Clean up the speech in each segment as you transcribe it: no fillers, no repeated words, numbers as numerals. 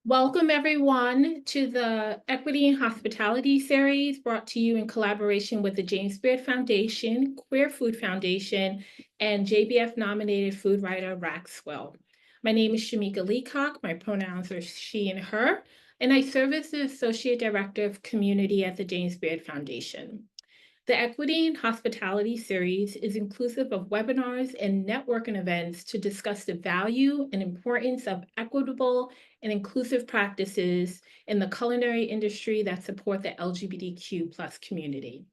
Welcome, everyone, to the Equity and Hospitality series brought to you in collaboration with the James Beard Foundation, Queer Food Foundation, and JBF-nominated food writer Rax Will. My name is Shamika Leacock. My pronouns are she and her, and I serve as the Associate Director of Community at the James Beard Foundation. The Equity and Hospitality series is inclusive of webinars and networking events to discuss the value and importance of equitable and inclusive practices in the culinary industry that support the LGBTQ plus community.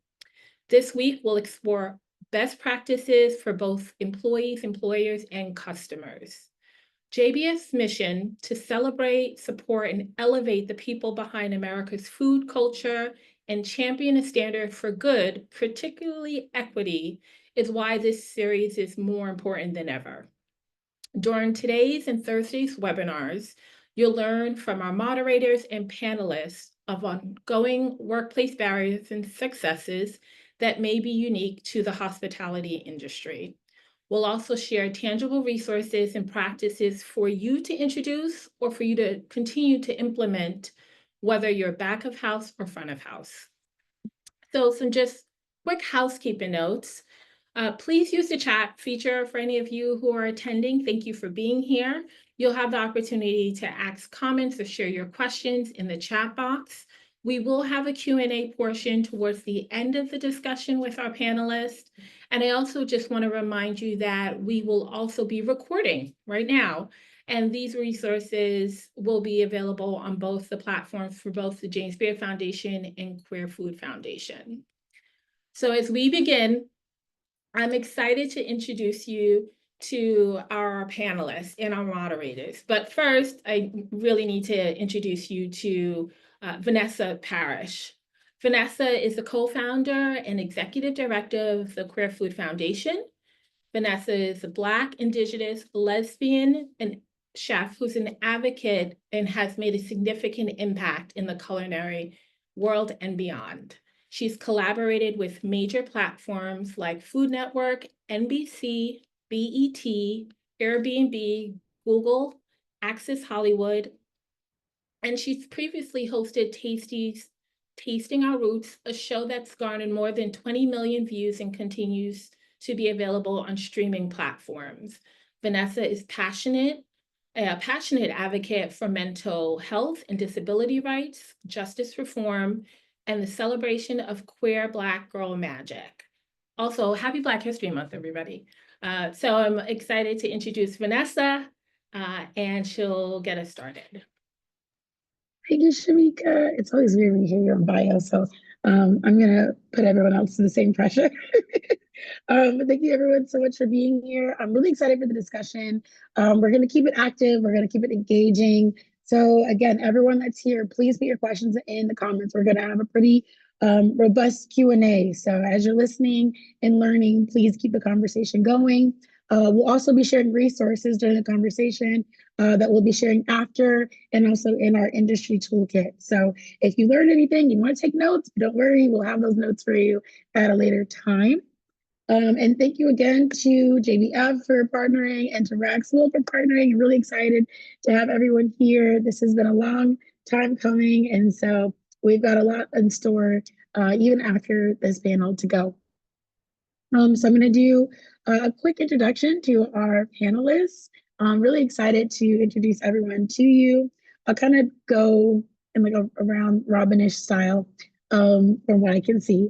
This week, we'll explore best practices for both employees, employers, and customers. JBF's mission to celebrate, support, and elevate the people behind America's food culture and champion a standard for good, particularly equity, is why this series is more important than ever. During today's and Thursday's webinars, you'll learn from our moderators and panelists of ongoing workplace barriers and successes that may be unique to the hospitality industry. We'll also share tangible resources and practices for you to introduce or for you to continue to implement, whether you're back of house or front of house. So some just quick housekeeping notes. Please use the chat feature for any of you who are attending. Thank you for being here. You'll have the opportunity to ask comments or share your questions in the chat box. We will have a Q&A portion towards the end of the discussion with our panelists. And I also just want to remind you that we will also be recording right now. And these resources will be available on both the platforms for both the James Beard Foundation and Queer Food Foundation. So as we begin, I'm excited to introduce you to our panelists and our moderators. But first, I really need to introduce you to Vanessa Parish. Vanessa is the co-founder and executive director of the Queer Food Foundation. Vanessa is a Black, Indigenous, lesbian, and chef who's an advocate and has made a significant impact in the culinary world and beyond. She's collaborated with major platforms like Food Network, NBC, BET, Airbnb, Google, Access Hollywood, and she's previously hosted Tasting Our Roots, a show that's garnered more than 20 million views and continues to be available on streaming platforms. Vanessa is a passionate advocate for mental health and disability rights, justice reform, and the celebration of queer Black girl magic. Also, happy Black History Month, everybody. So I'm excited to introduce Vanessa, and she'll get us started. Thank you, Shamika. It's always weird when you hear your own bio, so I'm going to put everyone else to the same pressure. But thank you, everyone, so much for being here. I'm really excited for the discussion. We're going to keep it active. We're going to keep it engaging. So again, everyone that's here, please put your questions in the comments. We're going to have a pretty robust Q&A. So as you're listening and learning, please keep the conversation going. We'll also be sharing resources during the conversation that we'll be sharing after and also in our industry toolkit. So if you learned anything, you want to take notes, don't worry, we'll have those notes for you at a later time. And thank you again to JBF for partnering and to Rax Will for partnering. I'm really excited to have everyone here. This has been a long time coming, and so we've got a lot in store even after this panel to go. So I'm going to do a quick introduction to our panelists. I'm really excited to introduce everyone to you. I'll kind of go in like a round robin-ish style from what I can see.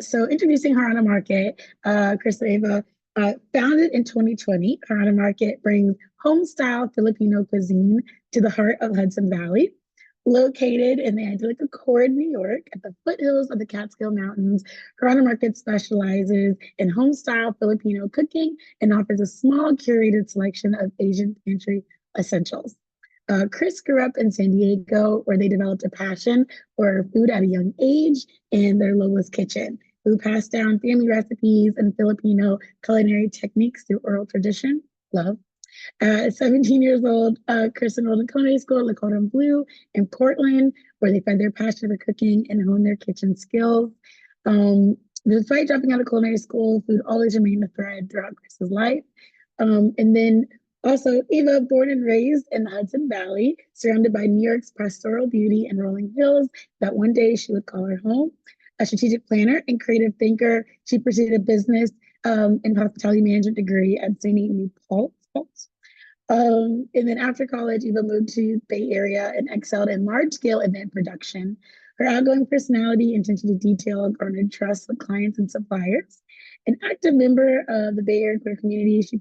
So introducing Harana Market, Chris Eva, founded in 2020, Harana Market brings home-style Filipino cuisine to the heart of Hudson Valley. Located in the idyllic Accord, New York, at the foothills of the Catskill Mountains, Harana Market specializes in home-style Filipino cooking and offers a small curated selection of Asian pantry essentials. Chris grew up in San Diego, where they developed a passion for food at a young age in their Lola's Kitchen, who passed down family recipes and Filipino culinary techniques through oral tradition. Love. At 17 years old, Chris enrolled in culinary school at Lakota and Blue in Portland, where they fed their passion for cooking and honed their kitchen skills. Despite dropping out of culinary school, food always remained a thread throughout Chris's life. And then Also, Eva, born and raised in the Hudson Valley, surrounded by New York's pastoral beauty and rolling hills that one day she would call her home. A strategic planner and creative thinker, she pursued a business and hospitality management degree at SUNY New Paltz. And then after college, Eva moved to Bay Area and excelled in large-scale event production. Her outgoing personality, attention to detail, garnered trust with clients and suppliers. An active member of the Bay Area queer community, she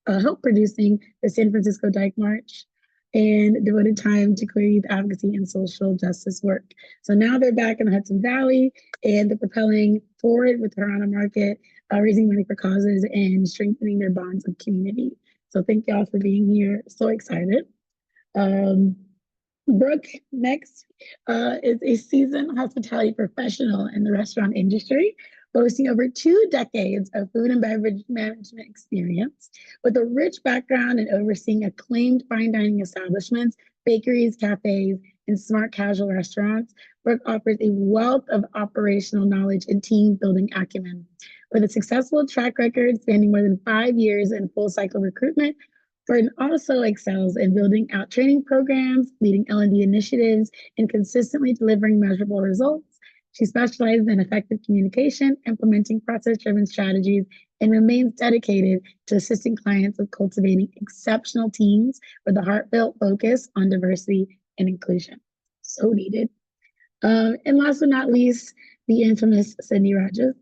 helped producing the San Francisco Dyke March and devoted time to queer youth advocacy and social justice work. So now they're back in the Hudson Valley and they're propelling forward with Harana Market, raising money for causes and strengthening their bonds of community. So thank y'all for being here. So excited. Brooke, next, is a seasoned hospitality professional in the restaurant industry, boasting over 2 decades of food and beverage management experience. With a rich background in overseeing acclaimed fine dining establishments, bakeries, cafes, and smart casual restaurants, Brooke offers a wealth of operational knowledge and team building acumen. With a successful track record spanning more than 5 years in full cycle recruitment, Burton also excels in building out training programs, leading L&D initiatives, and consistently delivering measurable results. She specializes in effective communication, implementing process-driven strategies, and remains dedicated to assisting clients with cultivating exceptional teams with a heartfelt focus on diversity and inclusion. So needed. And last but not least, the infamous Sydney Rogers.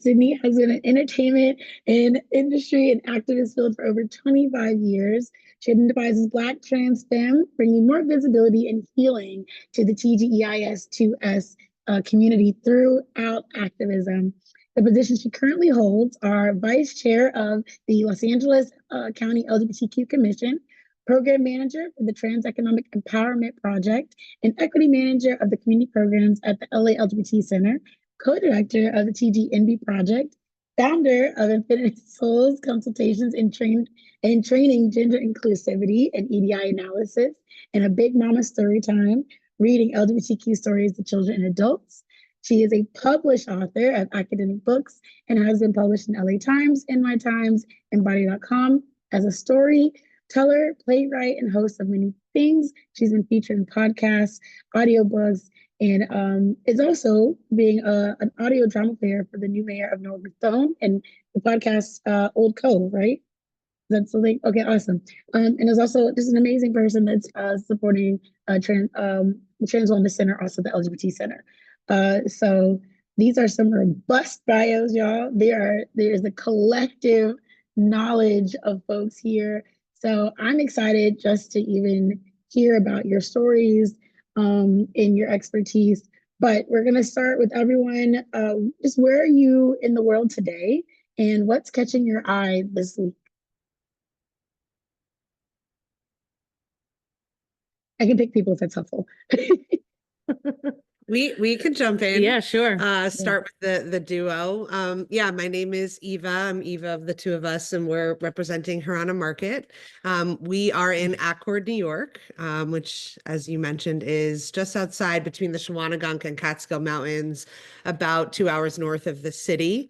Sydney has been in entertainment and industry and activist field for over 25 years. She identifies as Black trans femme, bringing more visibility and healing to the TGEIS2S community throughout activism. The positions she currently holds are Vice Chair of the Los Angeles County LGBTQ Commission, Program Manager for the Trans Economic Empowerment Project, and Equity Manager of the Community Programs at the LA LGBT Center, co-director of the TGNB Project, founder of Infinite Souls Consultations and Training Gender Inclusivity and EDI Analysis, and a Big Mama Storytime, reading LGBTQ stories to children and adults. She is a published author of academic books and has been published in LA Times, NY Times, and Body.com. As a storyteller, playwright, and host of many things, she's been featured in podcasts, audiobooks, and is also being an audio drama player for the new mayor of Norwood Stone and the podcast Old Cove, right? That's something. Okay, awesome. And is also just an amazing person that's supporting Trans Wellness Center, also the LGBT Center. So these are some robust bios, y'all. There's a collective knowledge of folks here. So I'm excited just to even hear about your stories and your expertise. But we're going to start with everyone. Just where are you in the world today, and what's catching your eye this week? I can pick people if that's helpful. We can jump in. Yeah, sure. Start with the duo. Yeah, my name is Eva. I'm Eva of the two of us, and we're representing Harana Market. We are in Accord, New York, which, as you mentioned, is just outside between the Shawanagonka and Catskill Mountains, about 2 hours north of the city.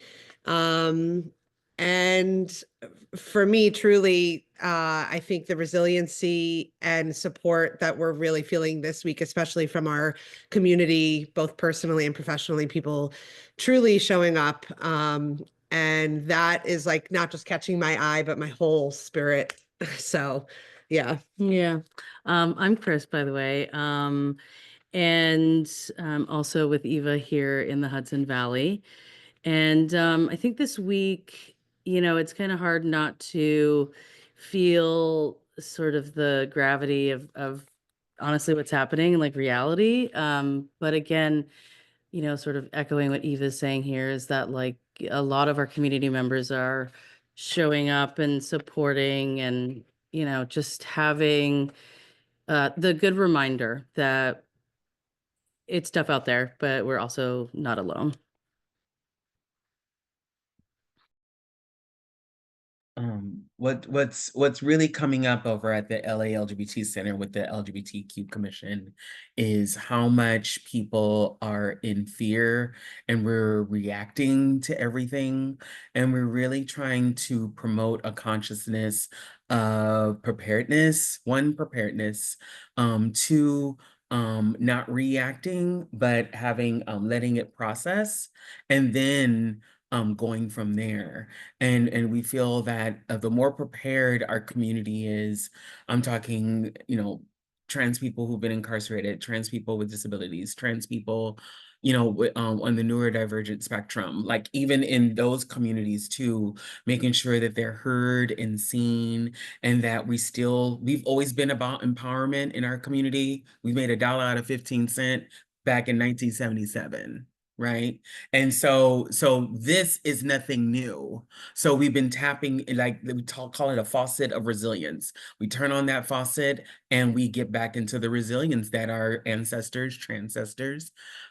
And for me, truly, I think the resiliency and support that we're really feeling this week, especially from our community, both personally and professionally, people truly showing up. And that is like not just catching my eye, but my whole spirit. So, yeah. Yeah. I'm Chris, by the way. And also with Eva here in the Hudson Valley. And I think this week, it's kind of hard not to feel sort of the gravity of honestly what's happening, like reality. But again, sort of echoing what Eva's saying here is that like a lot of our community members are showing up and supporting and, just having the good reminder that it's tough out there, but we're also not alone. what's really coming up over at the LA LGBT Center with the LGBTQ Commission is how much people are in fear and we're reacting to everything. And we're really trying to promote a consciousness of preparedness, preparedness, two, not reacting, but having, letting it process, and then going from there. And we feel that the more prepared our community is, I'm talking, trans people who've been incarcerated, trans people with disabilities, trans people, on the neurodivergent spectrum, like even in those communities too, making sure that they're heard and seen, and that we've always been about empowerment in our community. We made $1 out of 15 cents back in 1977. Right. And so this is nothing new. So we've been tapping, like call it a faucet of resilience. We turn on that faucet and we get back into the resilience that our ancestors, transcestors,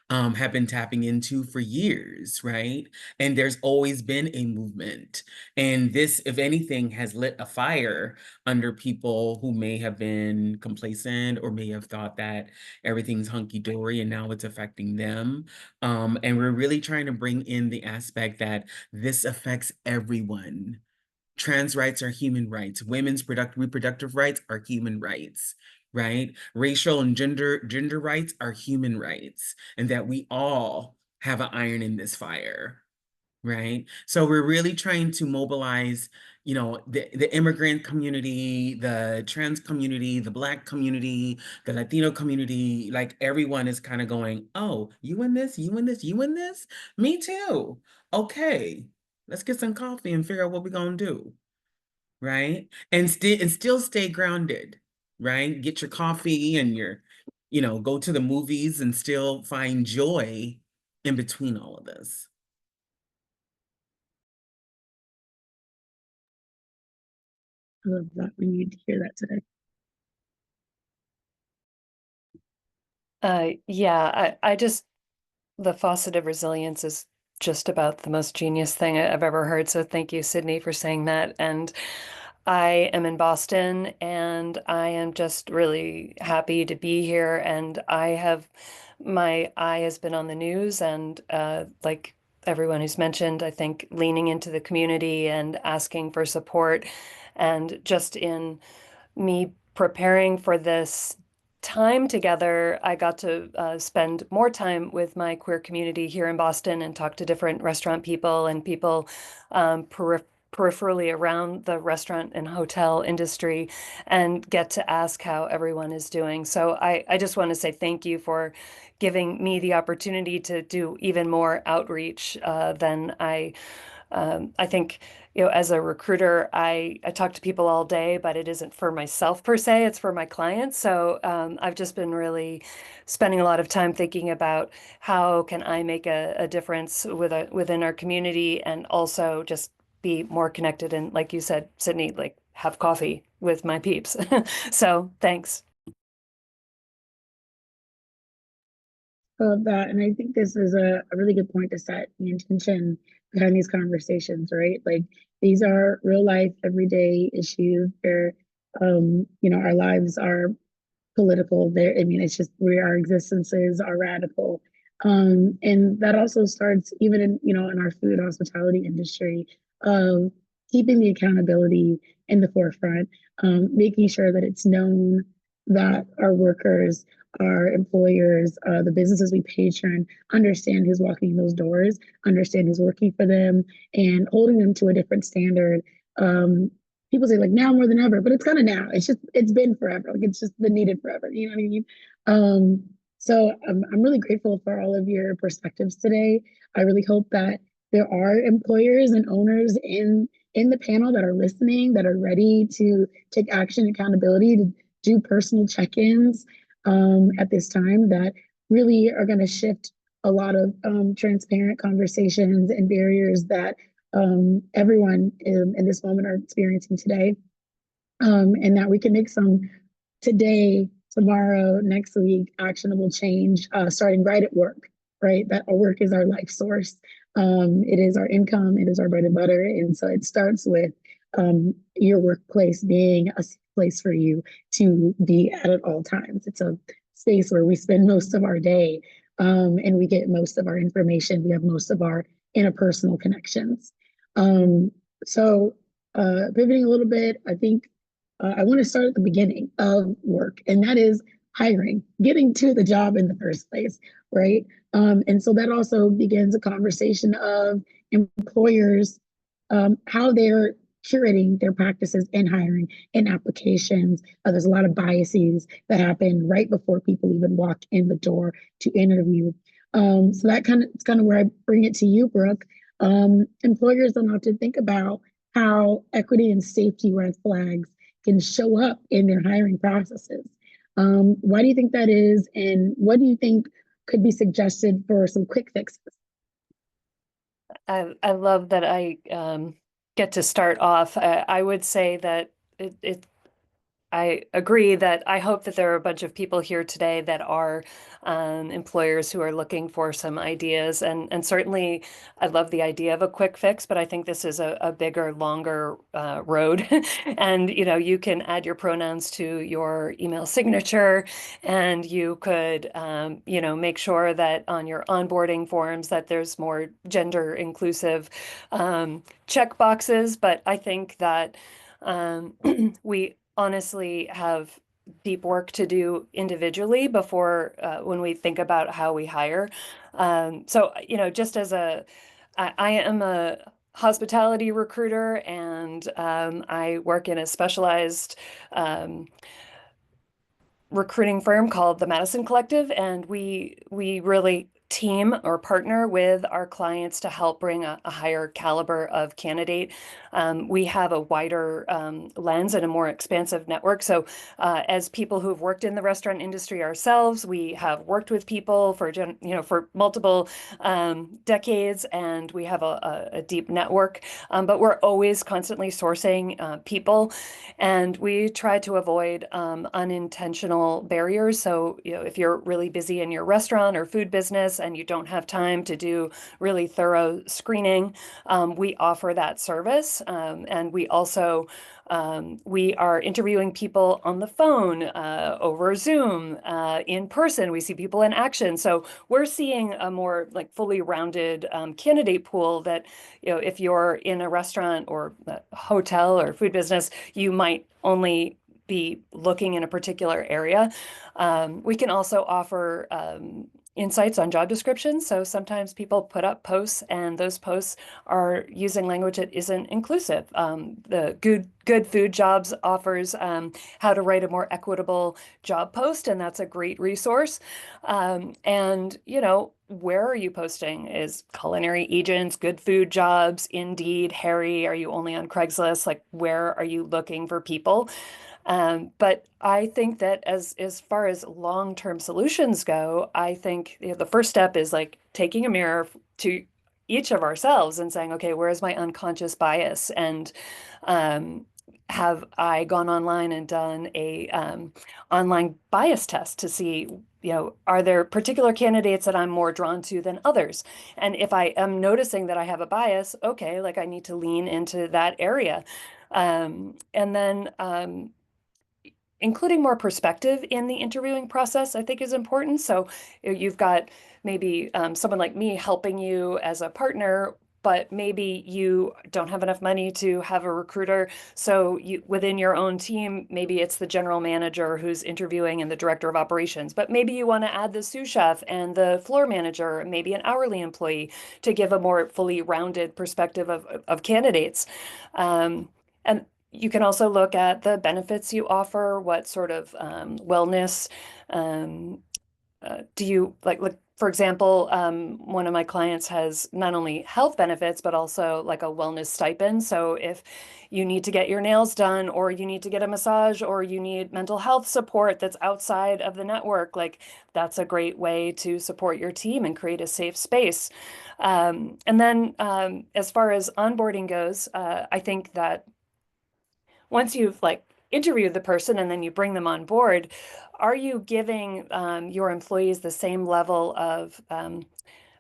have been tapping into for years, right? And there's always been a movement. And this, if anything, has lit a fire under people who may have been complacent or may have thought that everything's hunky-dory and now it's affecting them. And we're really trying to bring in the aspect that this affects everyone. Trans rights are human rights. Women's reproductive rights are human rights, right? Racial and gender rights are human rights, and that we all have an iron in this fire, right? So we're really trying to mobilize, the immigrant community, the trans community, the Black community, the Latino community, like everyone is kind of going, oh, you in this, you in this, you in this? Me too. Okay, let's get some coffee and figure out what we're gonna do, right? And still stay grounded, right? Get your coffee and go to the movies and still find joy in between all of this. I love that. We need to hear that today. Yeah, I just, the faucet of resilience is just about the most genius thing I've ever heard. So thank you, Sydney, for saying that. And I am in Boston and I am just really happy to be here. And my eye has been on the news and like everyone who's mentioned, I think leaning into the community and asking for support. And just in me preparing for this time together, I got to spend more time with my queer community here in Boston and talk to different restaurant people and people peripherally around the restaurant and hotel industry, and get to ask how everyone is doing. So I just want to say thank you for giving me the opportunity to do even more outreach than I think, as a recruiter, I talk to people all day, but it isn't for myself per se, it's for my clients. So I've just been really spending a lot of time thinking about how can I make a difference within our community, and also just be more connected. And like you said, Sydney, like have coffee with my peeps. So thanks. I love that. And I think this is a really good point to set the intention behind these conversations, right? Like these are real life, everyday issues where, our lives are political. It's just where our existences are radical. And that also starts even in our food hospitality industry of keeping the accountability in the forefront, making sure that it's known that our workers, our employers, the businesses we patron understand who's walking in those doors, understand who's working for them, and holding them to a different standard. People say like now more than ever, but it's kind of now. It's been forever. Like it's just been needed forever. You know what I mean? So I'm really grateful for all of your perspectives today. I really hope that there are employers and owners in the panel that are listening, that are ready to take action, accountability, to do personal check-ins at this time that really are going to shift a lot of transparent conversations and barriers that everyone in this moment are experiencing today, and that we can make some today, tomorrow, next week, actionable change, starting right at work, right? That our work is our life source. It is our income, it is our bread and butter. And so it starts with your workplace being a place for you to be at all times. It's a space where we spend most of our day, and we get most of our information. We have most of our interpersonal connections. So pivoting a little bit, I think I want to start at the beginning of work, and that is hiring, getting to the job in the first place, right? And so that also begins a conversation of employers, how they're curating their practices in hiring and applications. There's a lot of biases that happen right before people even walk in the door to interview. So that it's kind of where I bring it to you, Brooke. Employers don't often think about how equity and safety red flags can show up in their hiring processes. Why do you think that is? And what do you think could be suggested for some quick fixes? I love that I get to start off. I would say that I agree that I hope that there are a bunch of people here today that are employers who are looking for some ideas. And certainly I love the idea of a quick fix, but I think this is a bigger, longer road. And, you can add your pronouns to your email signature, and you could, make sure that on your onboarding forms that there's more gender inclusive check boxes. But I think that we honestly have deep work to do individually before when we think about how we hire. So, just as I am a hospitality recruiter, and I work in a specialized recruiting firm called the Madison Collective, and we really team or partner with our clients to help bring a higher caliber of candidate. We have a wider lens and a more expansive network. So as people who've worked in the restaurant industry ourselves, we have worked with people for for multiple decades, and we have a deep network. But we're always constantly sourcing people, and we try to avoid unintentional barriers. So, if you're really busy in your restaurant or food business and you don't have time to do really thorough screening, we offer that service. And we also we are interviewing people on the phone, over Zoom, in person. We see people in action. So we're seeing a more fully rounded candidate pool that, if you're in a restaurant or a hotel or food business, you might only be looking in a particular area. We can also offer insights on job descriptions. So sometimes people put up posts, and those posts are using language that isn't inclusive. The Good Food Jobs offers how to write a more equitable job post, and that's a great resource. And, where are you posting? Is Culinary Agents, Good Food Jobs, Indeed, Harry? Are you only on Craigslist? Where are you looking for people? But I think that as far as long-term solutions go, I think the first step is taking a mirror to each of ourselves and saying, okay, where is my unconscious bias? And have I gone online and done a online bias test to see, are there particular candidates that I'm more drawn to than others? And if I am noticing that I have a bias, okay, I need to lean into that area. And then including more perspective in the interviewing process, I think, is important. So you've got maybe someone like me helping you as a partner, but maybe you don't have enough money to have a recruiter. So within your own team, maybe it's the general manager who's interviewing and the director of operations, but maybe you want to add the sous chef and the floor manager, maybe an hourly employee, to give a more fully rounded perspective of candidates. And you can also look at the benefits you offer. What sort of wellness do you like? For example, one of my clients has not only health benefits, but also a wellness stipend. So if you need to get your nails done, or you need to get a massage, or you need mental health support that's outside of the network, that's a great way to support your team and create a safe space. And then as far as onboarding goes, I think that once you've interviewed the person and then you bring them on board, are you giving your employees the same level of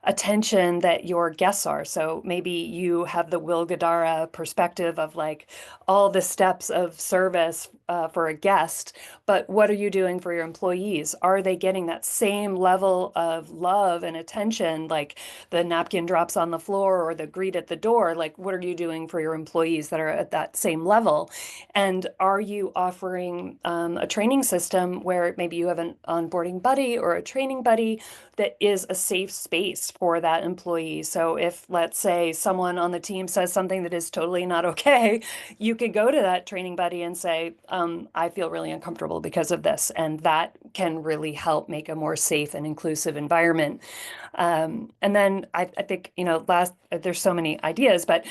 attention that your guests are. So maybe you have the Will Gadara perspective of like all the steps of service for a guest, but what are you doing for your employees? Are they getting that same level of love and attention, like the napkin drops on the floor or the greet at the door? Like, what are you doing for your employees that are at that same level? And are you offering a training system where maybe you have an onboarding buddy or a training buddy that is a safe space for that employee? So if, let's say, someone on the team says something that is totally not okay, you could go to that training buddy and say, I feel really uncomfortable because of this. And that can really help make a more safe and inclusive environment. And then I think, there's so many ideas, but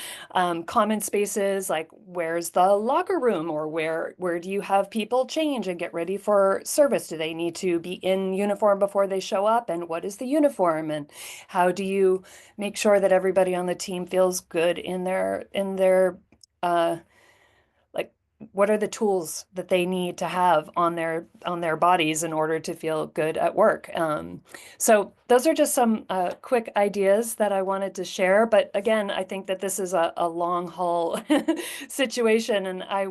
common spaces, like where's the locker room, or where do you have people change and get ready for service? Do they need to be in uniform before they show up? And what is the uniform? And how do you make sure that everybody on the team feels good in their like, what are the tools that they need to have on their bodies in order to feel good at work? So those are just some quick ideas that I wanted to share. But again, I think that this is a long haul situation, and I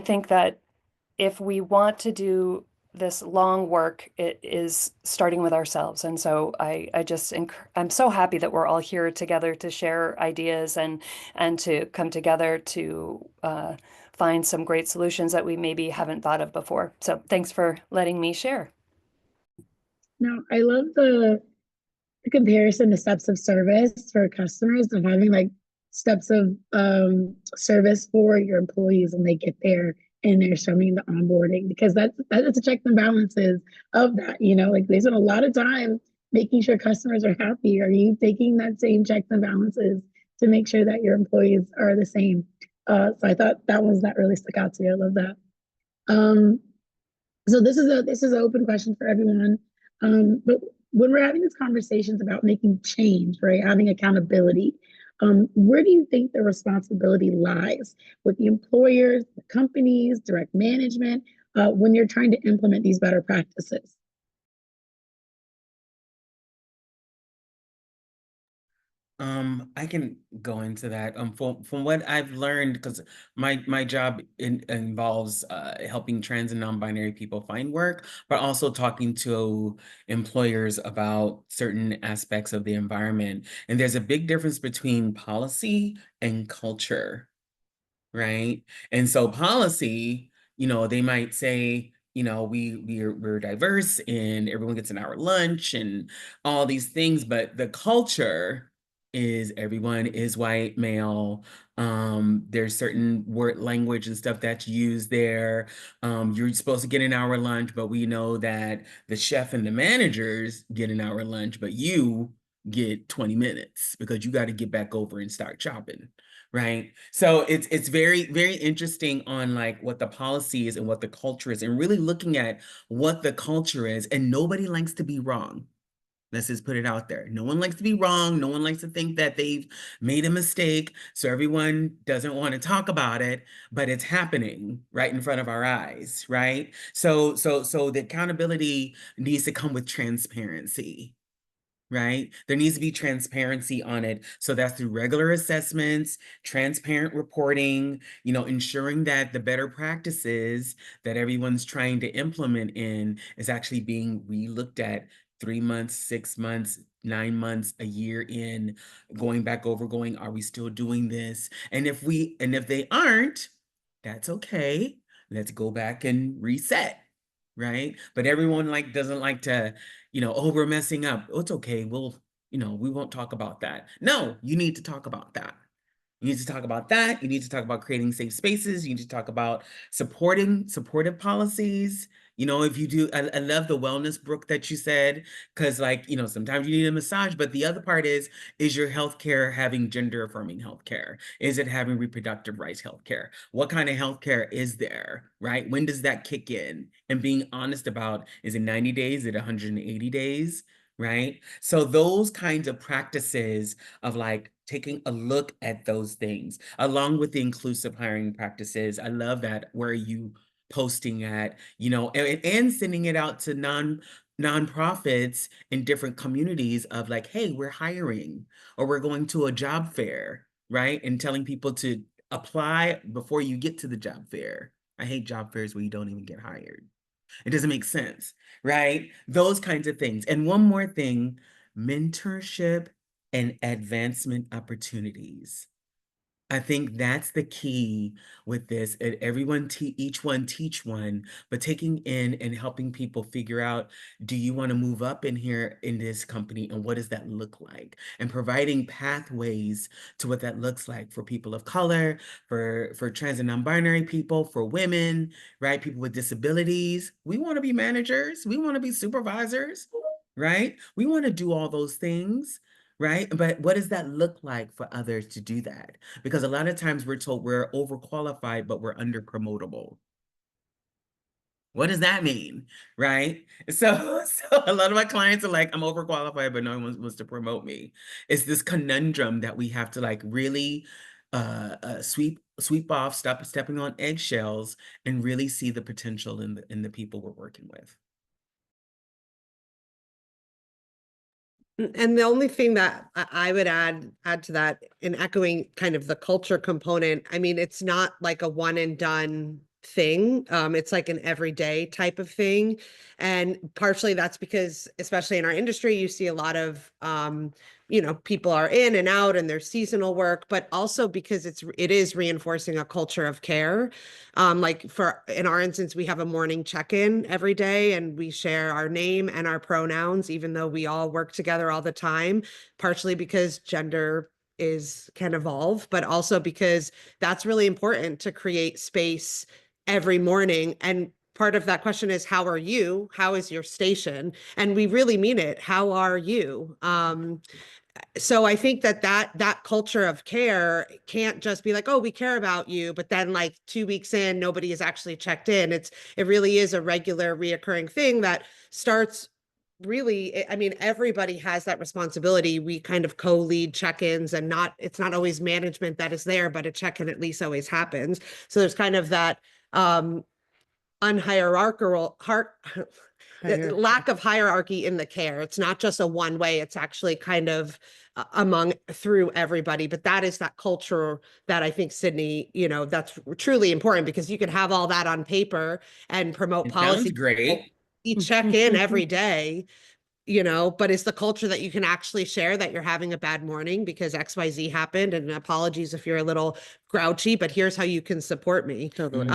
think that if we want to do this long work, it is starting with ourselves. And so I'm so happy that we're all here together to share ideas and to come together to find some great solutions that we maybe haven't thought of before. So thanks for letting me share. No, I love the comparison to steps of service for customers and having like steps of service for your employees when they get there and they're showing the onboarding, because that's a checks and balances of that, like they spend a lot of time making sure customers are happy. Are you taking that same checks and balances to make sure that your employees are the same? So I thought that really stuck out to me. I love that. So this is an open question for everyone. But when we're having these conversations about making change, right, having accountability, where do you think the responsibility lies with the employers, the companies, direct management, when you're trying to implement these better practices? I can go into that. From what I've learned, because my job involves helping trans and non-binary people find work, but also talking to employers about certain aspects of the environment. And there's a big difference between policy and culture, right? And so policy, they might say, we're diverse and everyone gets an hour lunch and all these things, but the culture is everyone is white, male. There's certain word language and stuff that's used there. You're supposed to get an hour lunch, but we know that the chef and the managers get an hour lunch, but you get 20 minutes because you got to get back over and start chopping. Right. So it's very, very interesting on like what the policy is and what the culture is, and really looking at what the culture is. And nobody likes to be wrong. Let's just put it out there. No one likes to be wrong. No one likes to think that they've made a mistake. So everyone doesn't want to talk about it, but it's happening right in front of our eyes, right? So the accountability needs to come with transparency. Right? There needs to be transparency on it. So that's through regular assessments, transparent reporting, ensuring that the better practices that everyone's trying to implement in is actually being re-looked at 3 months, 6 months, 9 months, a year in, going back over, are we still doing this? And if they aren't, that's okay. Let's go back and reset. Right? But everyone doesn't like to, oh, we're messing up. Oh, it's okay. We'll, we won't talk about that. No, you need to talk about that. You need to talk about that. You need to talk about creating safe spaces. You need to talk about supportive policies. If you do, I love the wellness, Brooke, that you said, because sometimes you need a massage, but the other part is your healthcare having gender affirming healthcare? Is it having reproductive rights healthcare? What kind of healthcare is there, right? When does that kick in? And being honest about, is it 90 days? Is it 180 days? Right? So those kinds of practices of taking a look at those things, along with the inclusive hiring practices. I love that. Where are you posting at, and sending it out to nonprofits in different communities of like, hey, we're hiring, or we're going to a job fair, right? And telling people to apply before you get to the job fair. I hate job fairs where you don't even get hired. It doesn't make sense, right? Those kinds of things. And one more thing, mentorship and advancement opportunities. I think that's the key with this. Everyone, each one teach one, but taking in and helping people figure out, do you want to move up in here in this company, and what does that look like? And providing pathways to what that looks like for people of color, for trans and non-binary people, for women, right? People with disabilities. We want to be managers. We want to be supervisors, right? We want to do all those things. Right? But what does that look like for others to do that? Because a lot of times we're told we're overqualified, but we're under promotable. What does that mean? Right? So a lot of my clients are like, I'm overqualified, but no one wants to promote me. It's this conundrum that we have to like really sweep off, stop stepping on eggshells, and really see the potential in the people we're working with. And the only thing that I would add to that, in echoing kind of the culture component, I mean, it's not like a one and done thing. It's like an everyday type of thing. And partially that's because, especially in our industry, you see a lot of, people are in and out and there's seasonal work, but also because it is reinforcing a culture of care. Like in our instance, we have a morning check-in every day and we share our name and our pronouns, even though we all work together all the time, partially because gender can evolve, but also because that's really important to create space every morning. And part of that question is, how are you? How is your station? And we really mean it. How are you? So I think that culture of care can't just be like, oh, we care about you, but then like 2 weeks in, nobody has actually checked in. It really is a regular reoccurring thing that starts really, I mean, everybody has that responsibility. We kind of co-lead check-ins, and it's not always management that is there, but a check-in at least always happens. So there's kind of that unhierarchical lack of hierarchy in the care. It's not just a one way, it's actually kind of through everybody. But that is that culture that I think, Sydney, that's truly important, because you can have all that on paper and promote policy. Sounds great. You check in every day, but it's the culture that you can actually share that you're having a bad morning because XYZ happened, and apologies if you're a little grouchy, but here's how you can support me. Totally.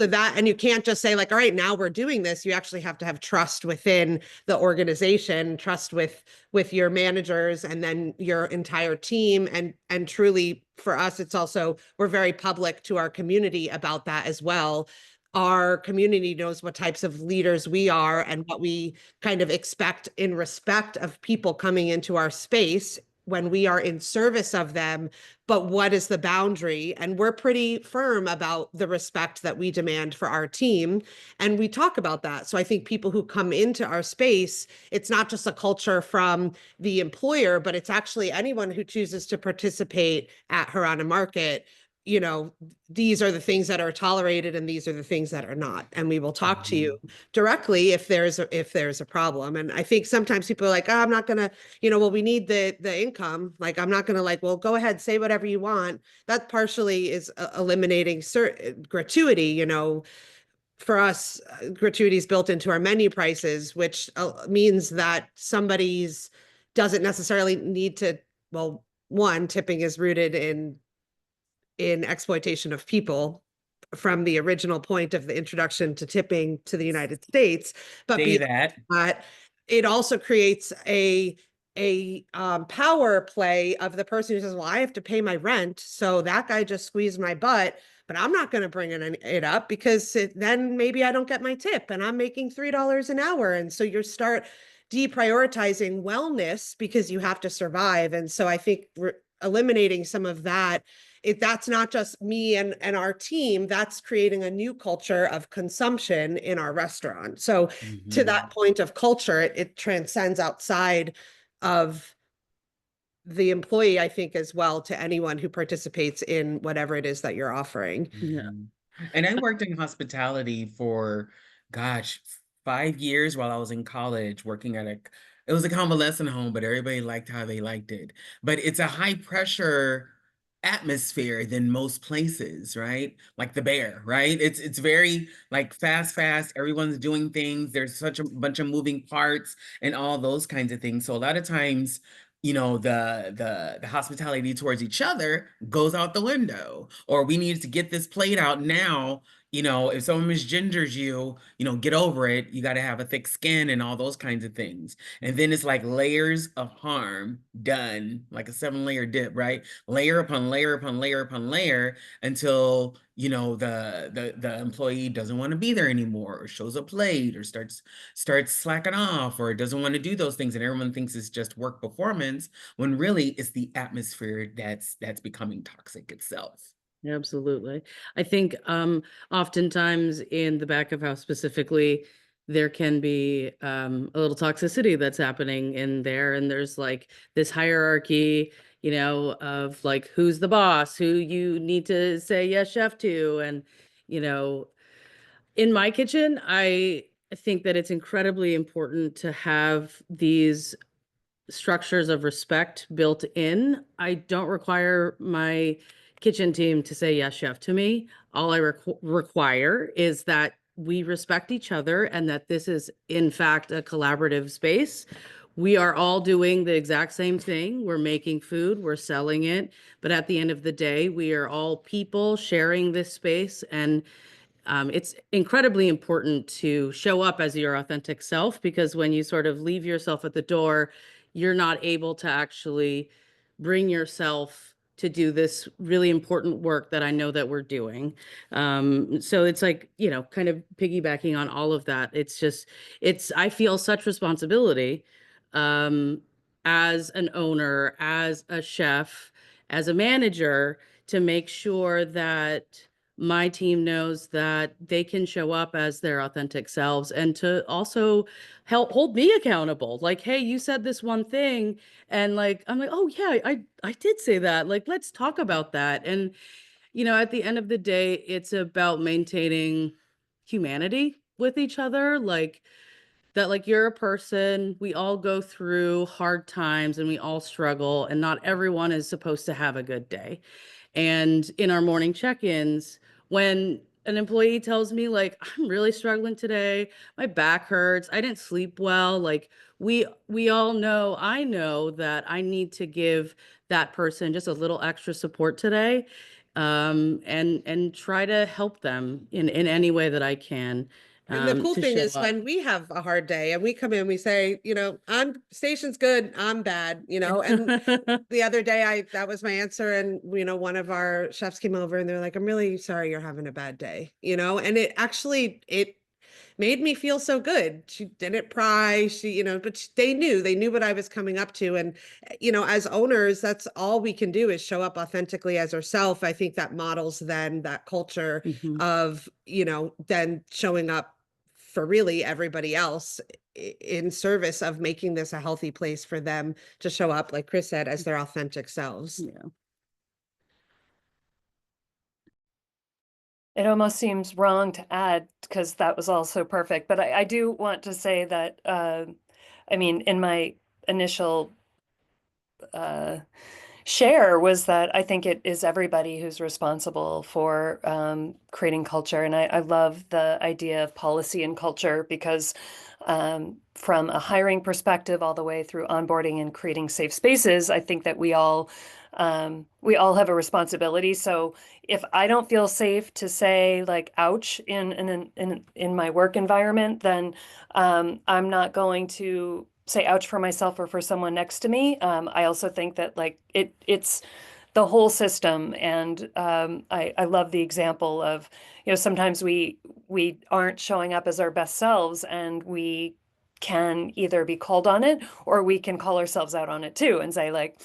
So that, and you can't just say like, all right, now we're doing this. You actually have to have trust within the organization, trust with your managers, and then your entire team. And truly for us, it's also, we're very public to our community about that as well. Our community knows what types of leaders we are and what we kind of expect in respect of people coming into our space when we are in service of them, but what is the boundary? And we're pretty firm about the respect that we demand for our team. And we talk about that. So I think people who come into our space, it's not just a culture from the employer, but it's actually anyone who chooses to participate at Harana Market. These are the things that are tolerated and these are the things that are not. And we will talk to you directly if there's a problem. And I think sometimes people are like, oh, I'm not gonna, well, we need the income. Like, I'm not gonna like, well, go ahead, say whatever you want. That partially is eliminating gratuity. For us, gratuity is built into our menu prices, which means that somebody's doesn't necessarily need to, well, one, tipping is rooted in exploitation of people from the original point of the introduction to tipping to the United States. But it also creates a power play of the person who says, well, I have to pay my rent, so that guy just squeezed my butt, but I'm not going to bring it up because then maybe I don't get my tip and I'm making $3 an hour. And so you start deprioritizing wellness because you have to survive. And so I think eliminating some of that, that's not just me and our team, that's creating a new culture of consumption in our restaurant. So to that point of culture, it transcends outside of the employee, I think, as well, to anyone who participates in whatever it is that you're offering. Yeah. And I worked in hospitality for, gosh, 5 years while I was in college working at it was a convalescent home, but everybody liked how they liked it. But it's a high pressure atmosphere than most places, right? Like the Bear, right? It's very like fast. Everyone's doing things. There's such a bunch of moving parts and all those kinds of things. So a lot of times, the hospitality towards each other goes out the window, or we need to get this plate out now. If someone misgenders you, get over it. You got to have a thick skin and all those kinds of things. And then it's like layers of harm done, like a 7-layer dip, right? Layer upon layer upon layer upon layer until, the employee doesn't want to be there anymore, or shows up late, or starts slacking off, or doesn't want to do those things, and everyone thinks it's just work performance, when really it's the atmosphere that's becoming toxic itself. Absolutely. I think oftentimes in the back of house specifically, there can be a little toxicity that's happening in there. And there's like this hierarchy, of like who's the boss, who you need to say yes, chef to. And, in my kitchen, I think that it's incredibly important to have these structures of respect built in. I don't require my kitchen team to say yes, chef to me. All I require is that we respect each other and that this is, in fact, a collaborative space. We are all doing the exact same thing. We're making food, we're selling it. But at the end of the day, we are all people sharing this space. And it's incredibly important to show up as your authentic self, because when you sort of leave yourself at the door, you're not able to actually bring yourself to do this really important work that I know that we're doing. So it's like, kind of piggybacking on all of that. I feel such responsibility as an owner, as a chef, as a manager, to make sure that my team knows that they can show up as their authentic selves, and to also help hold me accountable. Like, hey, you said this one thing, and like, I'm like, oh yeah, I did say that. Like, let's talk about that. And, at the end of the day, it's about maintaining humanity with each other. Like, that, like, you're a person, we all go through hard times and we all struggle, and not everyone is supposed to have a good day. And in our morning check-ins, when an employee tells me like, I'm really struggling today, my back hurts, I didn't sleep well, like, we all know, I know that I need to give that person just a little extra support today, and try to help them in any way that I can. And the cool To thing show is up. when we have a hard day and we come in, we say, I'm station's good, I'm bad, and the other day that was my answer. And, one of our chefs came over and they're like, I'm really sorry you're having a bad day, and it made me feel so good. She didn't pry, but they knew what I was coming up to. And, as owners, that's all we can do is show up authentically as ourselves. I think that models then that culture Mhm. of, then showing up for really everybody else in service of making this a healthy place for them to show up, like Chris said, as their authentic selves. Yeah. It almost seems wrong to add, because that was all so perfect. But I do want to say that, in my initial share was that I think it is everybody who's responsible for creating culture. And I love the idea of policy and culture, because from a hiring perspective all the way through onboarding and creating safe spaces, I think that we all have a responsibility. So if I don't feel safe to say like ouch in my work environment, then I'm not going to say ouch for myself or for someone next to me. I also think that like it's the whole system. And I love the example of, sometimes we aren't showing up as our best selves, and we can either be called on it, or we can call ourselves out on it too and say like,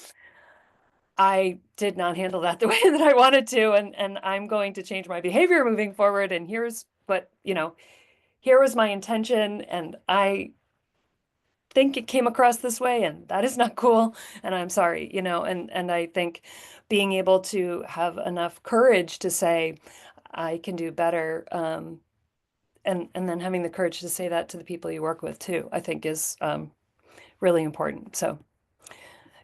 I did not handle that the way that I wanted to, and I'm going to change my behavior moving forward. And here's what, here was my intention, and I think it came across this way, and that is not cool, and I'm sorry, and I think being able to have enough courage to say, I can do better, and then having the courage to say that to the people you work with too, I think is really important. So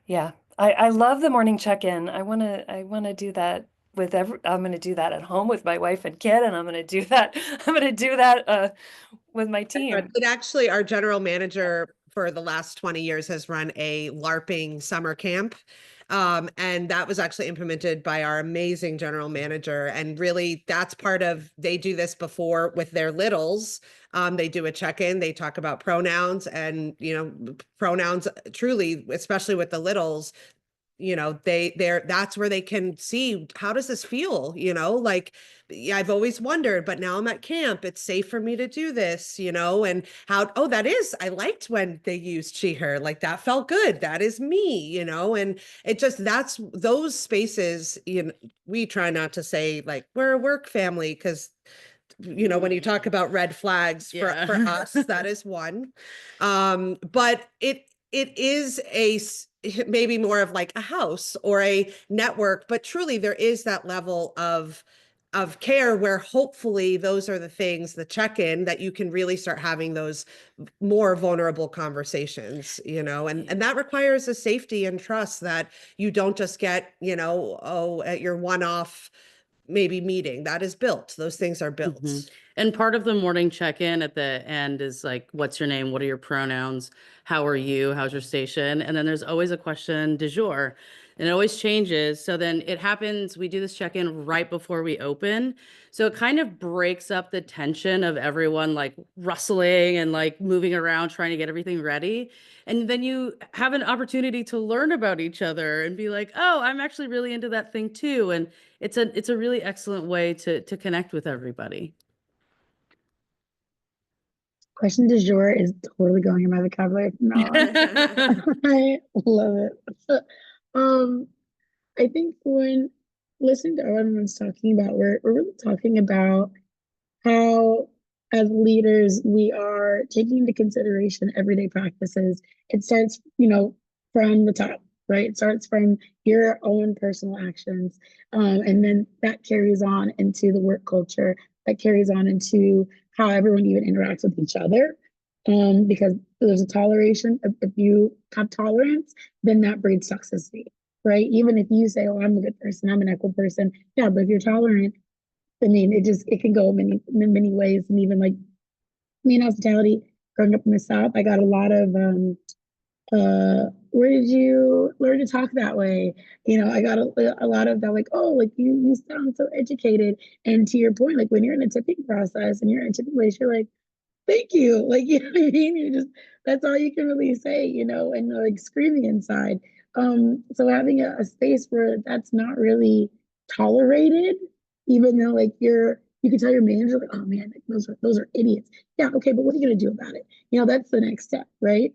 yeah, I love the morning check-in. I wanna do that with I'm gonna do that at home with my wife and kid, and I'm gonna do that with my team. It actually, our general manager for the last 20 years has run a LARPing summer camp. And that was actually implemented by our amazing general manager. And really, that's part of, they do this before with their littles. They do a check-in, they talk about pronouns, and, pronouns truly, especially with the littles, that's where they can see, how does this feel, like, yeah, I've always wondered, but now I'm at camp, it's safe for me to do this, and I liked when they used she her, like that felt good, that is me, and it just, that's those spaces, we try not to say like we're a work family, because when you talk about red flags for us, that is one. But it is maybe more of like a house or a network, but truly there is that level of care where hopefully those are the things, the check-in, that you can really start having those more vulnerable conversations, and that requires a safety and trust that you don't just get, at your one-off maybe meeting. That is built. Those things are built. And part of the morning check-in at the end is like, what's your name? What are your pronouns? How are you? How's your station? And then there's always a question du jour, and it always changes. So then it happens, we do this check-in right before we open. So it kind of breaks up the tension of everyone like rustling and like moving around, trying to get everything ready. And then you have an opportunity to learn about each other and be like, oh, I'm actually really into that thing too. And it's a really excellent way to connect with everybody. Question du jour is totally going in my vocabulary from now on. I love it. I think when listening to what everyone's talking about, we're really talking about how, as leaders, we are taking into consideration everyday practices. It starts, from the top, right? It starts from your own personal actions. And then that carries on into the work culture, that carries on into how everyone even interacts with each other. Because there's a toleration. If you have tolerance, then that breeds toxicity, right? Even if you say, oh, I'm a good person, I'm an equal person. Yeah, but if you're tolerant, I mean, it can go many ways. And even like me in hospitality, growing up in the South, I got a lot of where did you learn to talk that way? I got a lot of that, like, oh, like you sound so educated. And to your point, like when you're in a tipping process and you're in a tipping place, you're like, thank you. Like, you know what I mean? You just, that's all you can really say, and like screaming inside. So having a space where that's not really tolerated, even though like you can tell your manager, like, oh man, those are idiots. Yeah, okay, but what are you gonna do about it? That's the next step, right?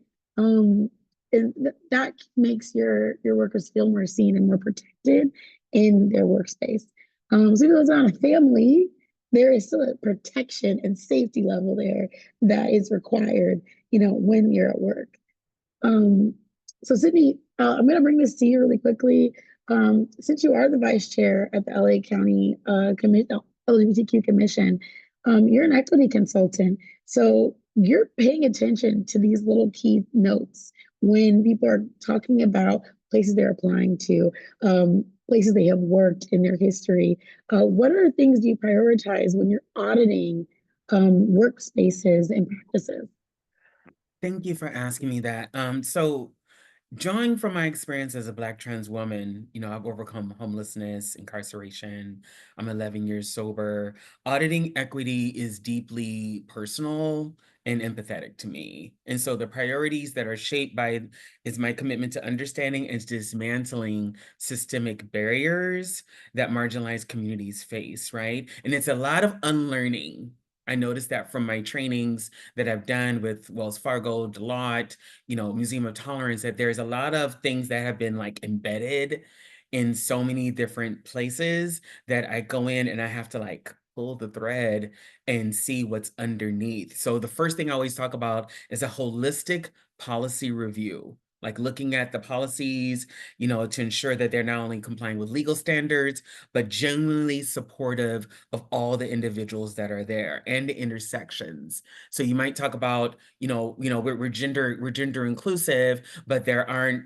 And that makes your workers feel more seen and more protected in their workspace. So even though it's not a family, there is still a protection and safety level there that is required, when you're at work. So Sydney, I'm going to bring this to you really quickly. Since you are the vice chair at the LA County LGBTQ Commission, you're an equity consultant. So you're paying attention to these little key notes when people are talking about places they're applying to, places they have worked in their history. What are the things you prioritize when you're auditing workspaces and practices? Thank you for asking me that. So drawing from my experience as a Black trans woman, I've overcome homelessness, incarceration. I'm 11 years sober. Auditing equity is deeply personal and empathetic to me. And so the priorities that are shaped by is my commitment to understanding and dismantling systemic barriers that marginalized communities face, right? And it's a lot of unlearning. I noticed that from my trainings that I've done with Wells Fargo, Deloitte, Museum of Tolerance, that there's a lot of things that have been like embedded in so many different places that I go in and I have to like pull the thread and see what's underneath. So the first thing I always talk about is a holistic policy review. like looking at the policies, you know, to ensure that they're not only complying with legal standards, but genuinely supportive of all the individuals that are there and the intersections. So you might talk about, we're gender inclusive, but there aren't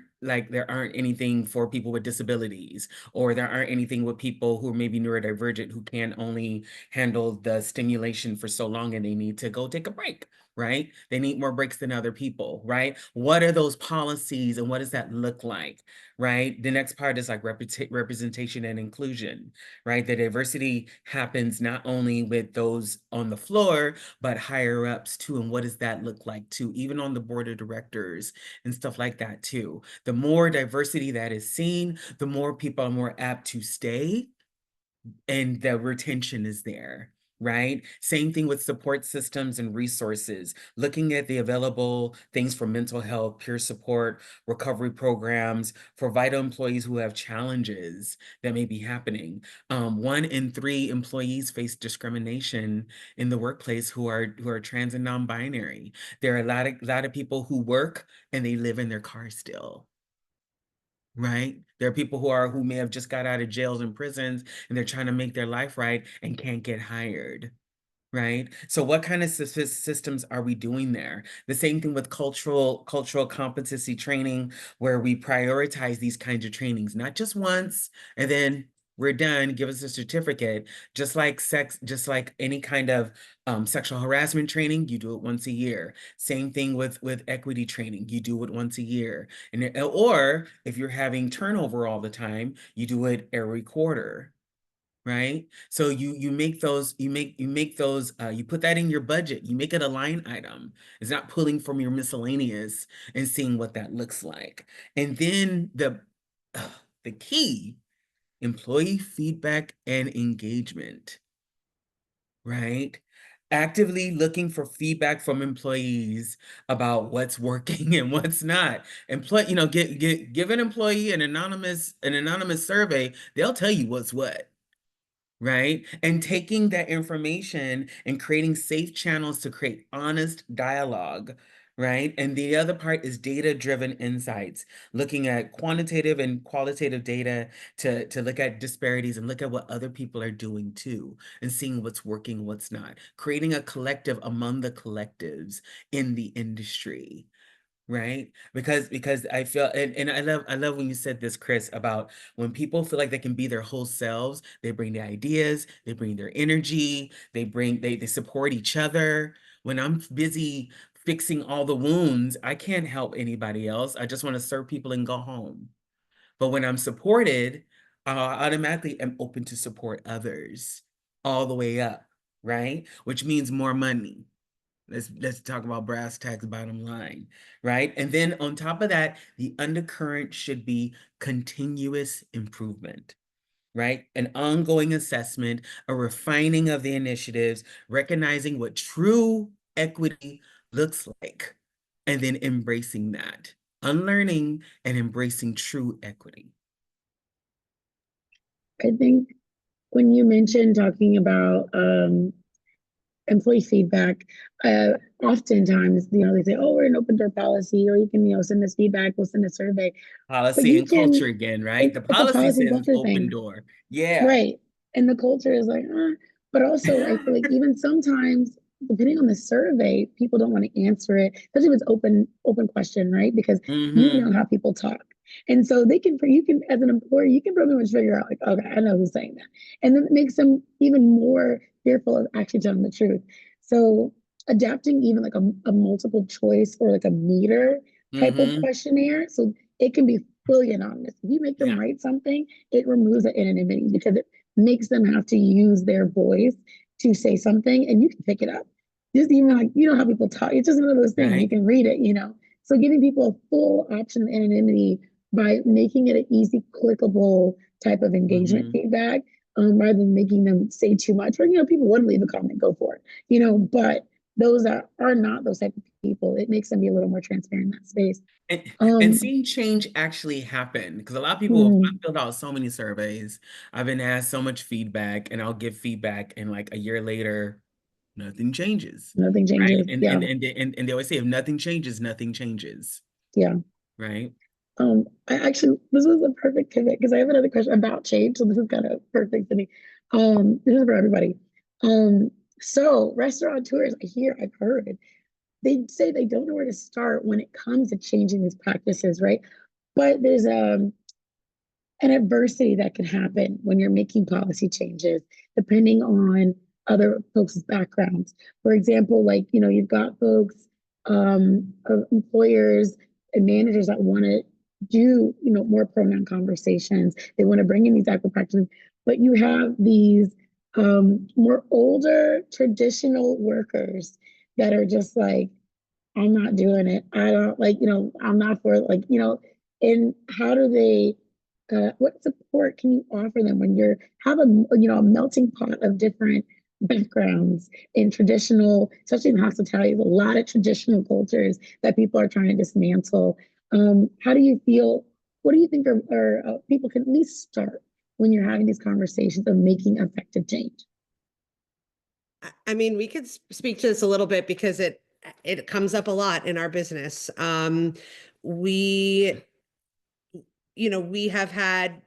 anything for people with disabilities, or there aren't anything with people who are maybe neurodivergent who can only handle the stimulation for so long and they need to go take a break, right? They need more breaks than other people, right? What are those policies and what does that look like, right? The next part is like representation and inclusion, right? The diversity happens not only with those on the floor, but higher ups too. And what does that look like too? Even on the board of directors and stuff like that too. The more diversity that is seen, the more people are more apt to stay and the retention is there, right? Same thing with support systems and resources, looking at the available things for mental health, peer support, recovery programs for vital employees who have challenges that may be happening. 1 in 3 employees face discrimination in the workplace who are trans and non-binary. There are a lot of people who work and they live in their car still. Right? There are people who may have just got out of jails and prisons and they're trying to make their life right and can't get hired. Right? So what kind of systems are we doing there? The same thing with cultural competency training, where we prioritize these kinds of trainings, not just once and then we're done, give us a certificate. Just like any kind of sexual harassment training, you do it once a year. Same thing with equity training, you do it once a year. Or if you're having turnover all the time, you do it every quarter. Right? So you make those, you put that in your budget, you make it a line item. It's not pulling from your miscellaneous and seeing what that looks like. And then the key, employee feedback and engagement, right? Actively looking for feedback from employees about what's working and what's not. Give an employee an anonymous survey, they'll tell you what's what. Right? And taking that information and creating safe channels to create honest dialogue, right? And the other part is data-driven insights, looking at quantitative and qualitative data to look at disparities and look at what other people are doing too, and seeing what's working, what's not, creating a collective among the collectives in the industry. Right? Because I feel, and I love when you said this, Chris, about when people feel like they can be their whole selves, they bring their ideas, they bring their energy, they support each other. When I'm busy fixing all the wounds, I can't help anybody else. I just want to serve people and go home. But when I'm supported, I automatically am open to support others all the way up, right? Which means more money. Let's talk about brass tacks, bottom line, right? And then on top of that, the undercurrent should be continuous improvement, right? An ongoing assessment, a refining of the initiatives, recognizing what true equity looks like, and then embracing that, unlearning and embracing true equity. I think when you mentioned talking about employee feedback, oftentimes, they say, oh, we're an open door policy, or you can, send us feedback, we'll send a survey. Policy and culture again, right? The policy says open door. Yeah. Right. And the culture is like, but also I feel like even sometimes, depending on the survey, people don't want to answer it, especially if it's open question, right? Because you know how people talk. And so you can, as an employer, you can pretty much figure out, like, okay, I know who's saying that. And then it makes them even more fearful of actually telling the truth. So adapting even like a multiple choice or like a meter type of questionnaire, so it can be fully anonymous. If you make them write something, it removes the anonymity because it makes them have to use their voice to say something, and you can pick it up. Just even like, how people talk. It's just one of those things. Right. You can read it, So giving people a full option of anonymity by making it an easy, clickable type of engagement feedback, rather than making them say too much. Or, people want to leave a comment, go for it. But those that are not those type of people, it makes them be a little more transparent in that space. And seeing change actually happen, because a lot of people have filled out so many surveys. I've been asked so much feedback, and I'll give feedback, and like a year later, nothing changes. Nothing changes. Right? And they always say, if nothing changes, nothing changes. Yeah. Right. I actually, this was a perfect pivot because I have another question about change. So this is kind of perfect for me. This is for everybody. Um, so restaurateurs, I've heard, they say they don't know where to start when it comes to changing these practices, right? But there's an adversity that can happen when you're making policy changes, depending on other folks' backgrounds. For example, like, you've got folks, employers and managers that want to do, more pronoun conversations. They want to bring in these equal practices, but you have these more older traditional workers that are just like, I'm not doing it. I don't like, I'm not for it. Like, and how do they, what support can you offer them when you're have a melting pot of different backgrounds in traditional, especially in hospitality, a lot of traditional cultures that people are trying to dismantle. How do you feel? What do you think people can at least start when you're having these conversations of making effective change? I mean, we could speak to this a little bit because it comes up a lot in our business. We, we have had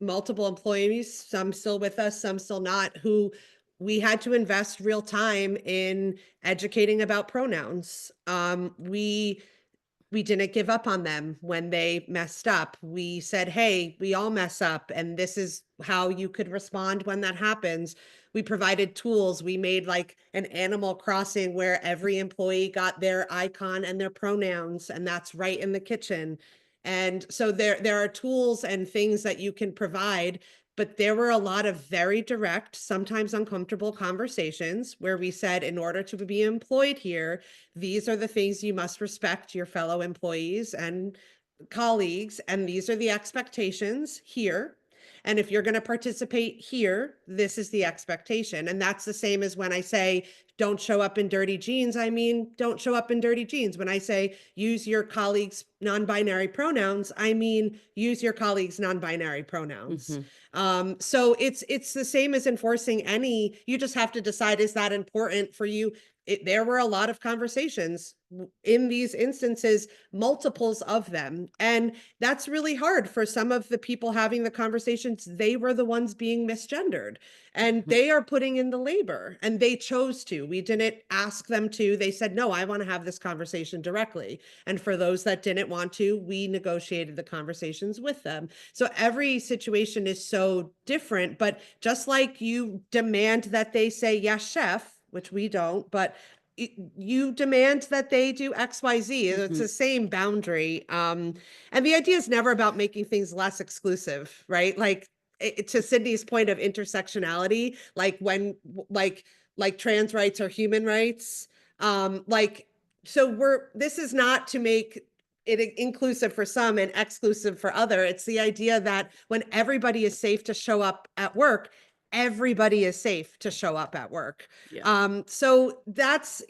multiple employees, some still with us, some still not, who we had to invest real time in educating about pronouns. We didn't give up on them when they messed up. We said, hey, we all mess up, and this is how you could respond when that happens. We provided tools. We made like an Animal Crossing where every employee got their icon and their pronouns, and that's right in the kitchen. And so there are tools and things that you can provide, but there were a lot of very direct, sometimes uncomfortable conversations where we said, in order to be employed here, these are the things you must respect your fellow employees and colleagues, and these are the expectations here. And if you're going to participate here, this is the expectation. And that's the same as when I say, don't show up in dirty jeans. I mean, don't show up in dirty jeans. When I say use your colleagues' non-binary pronouns, I mean, use your colleagues' non-binary pronouns. So it's the same as enforcing any, you just have to decide, is that important for you? There were a lot of conversations in these instances, multiples of them. And that's really hard for some of the people having the conversations. They were the ones being misgendered, and they are putting in the labor, and they chose to. We didn't ask them to. They said, no, I want to have this conversation directly. And for those that didn't want to, we negotiated the conversations with them. So every situation is so different, but just like you demand that they say, yes, chef, which we don't, but you demand that they do XYZ. It's the same boundary. And the idea is never about making things less exclusive, right? Like to Sydney's point of intersectionality, like when like trans rights are human rights. So this is not to make it inclusive for some and exclusive for other. It's the idea that when everybody is safe to show up at work, everybody is safe to show up at work. Yeah. So that's,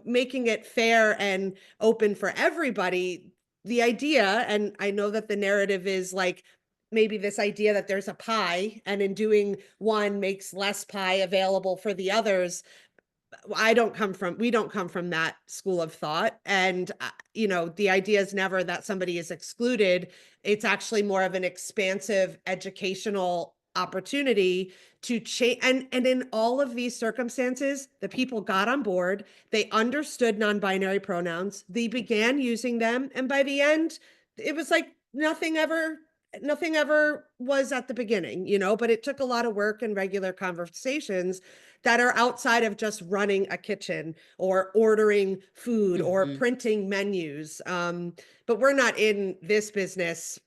making it fair and open for everybody. The idea, and I know that the narrative is like, maybe this idea that there's a pie, and in doing one makes less pie available for the others. We don't come from that school of thought. And, the idea is never that somebody is excluded. It's actually more of an expansive educational opportunity to change. And in all of these circumstances, the people got on board, they understood non-binary pronouns, they began using them. And by the end, it was like nothing ever was at the beginning, but it took a lot of work and regular conversations that are outside of just running a kitchen or ordering food or printing menus. But we're not in this business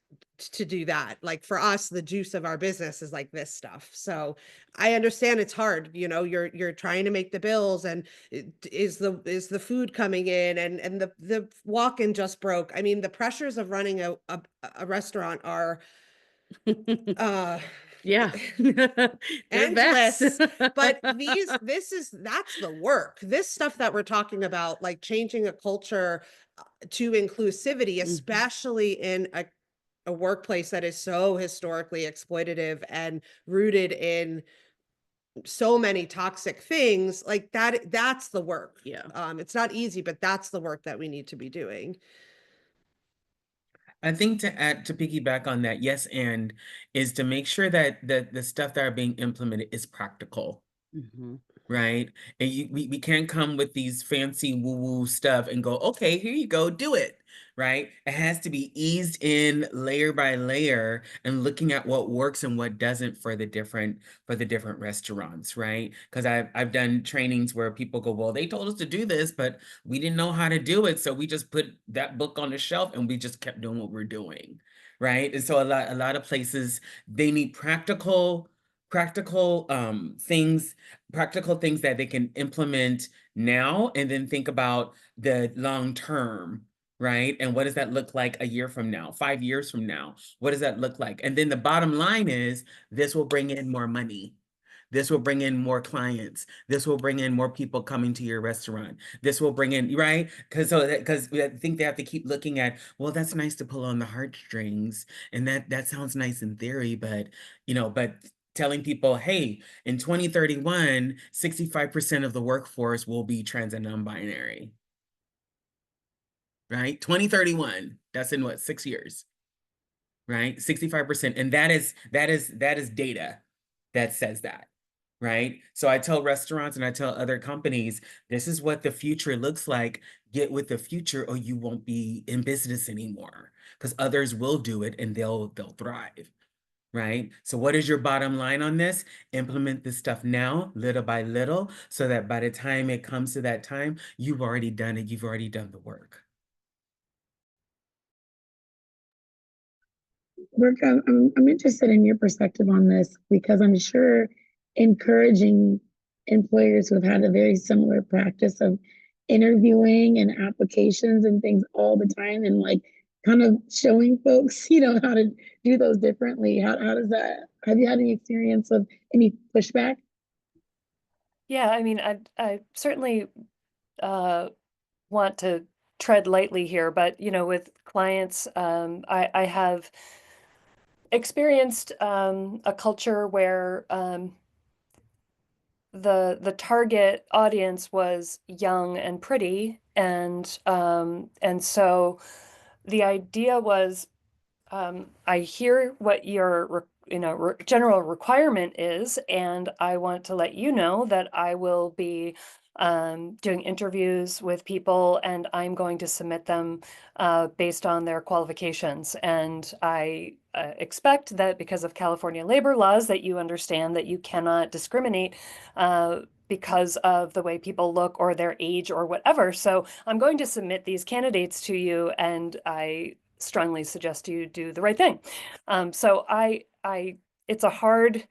to do that. Like for us, the juice of our business is like this stuff. So I understand it's hard. You're trying to make the bills, and is the food coming in, and the walk-in just broke. I mean, the pressures of running a restaurant are Yeah. They're endless. vets. But that's the work. This stuff that we're talking about, like changing a culture to inclusivity, especially in a workplace that is so historically exploitative and rooted in so many toxic things, like that's the work. Yeah. It's not easy, but that's the work that we need to be doing. I think to add, to piggyback on that, yes, and is to make sure that the stuff that are being implemented is practical. Mhm. Right? And we can't come with these fancy woo-woo stuff and go, okay, here you go, do it. Right? It has to be eased in layer by layer and looking at what works and what doesn't for the different restaurants, right? Because I've done trainings where people go, well, they told us to do this, but we didn't know how to do it. So we just put that book on the shelf and we just kept doing what we're doing. Right. And so a lot of places, they need practical things, practical things that they can implement now and then think about the long term, right? And what does that look like a year from now, 5 years from now? What does that look like? And then the bottom line is this will bring in more money. This will bring in more clients. This will bring in more people coming to your restaurant. This will bring in, right? Because I think they have to keep looking at, well, that's nice to pull on the heartstrings, and that sounds nice in theory, but but telling people, hey, in 2031, 65% of the workforce will be trans and non-binary. Right? 2031. That's in what, 6 years? Right? 65%. And that is data that says that. Right? So I tell restaurants and I tell other companies, this is what the future looks like. Get with the future or you won't be in business anymore, because others will do it and they'll thrive. Right? So what is your bottom line on this? Implement this stuff now, little by little, so that by the time it comes to that time, you've already done it. You've already done the work. Brooke, I'm interested in your perspective on this because I'm sure encouraging employers who have had a very similar practice of interviewing and applications and things all the time and like kind of showing folks, how to do those differently. How does that, have you had any experience of any pushback? Yeah, I mean, I certainly want to tread lightly here, but with clients, I have experienced a culture where the target audience was young and pretty, and so the idea was, I hear what your general requirement is, and I want to let you know that I will be doing interviews with people, and I'm going to submit them based on their qualifications. And I expect that because of California labor laws, that you understand that you cannot discriminate because of the way people look or their age or whatever. So I'm going to submit these candidates to you, and I strongly suggest you do the right thing. So it's a hard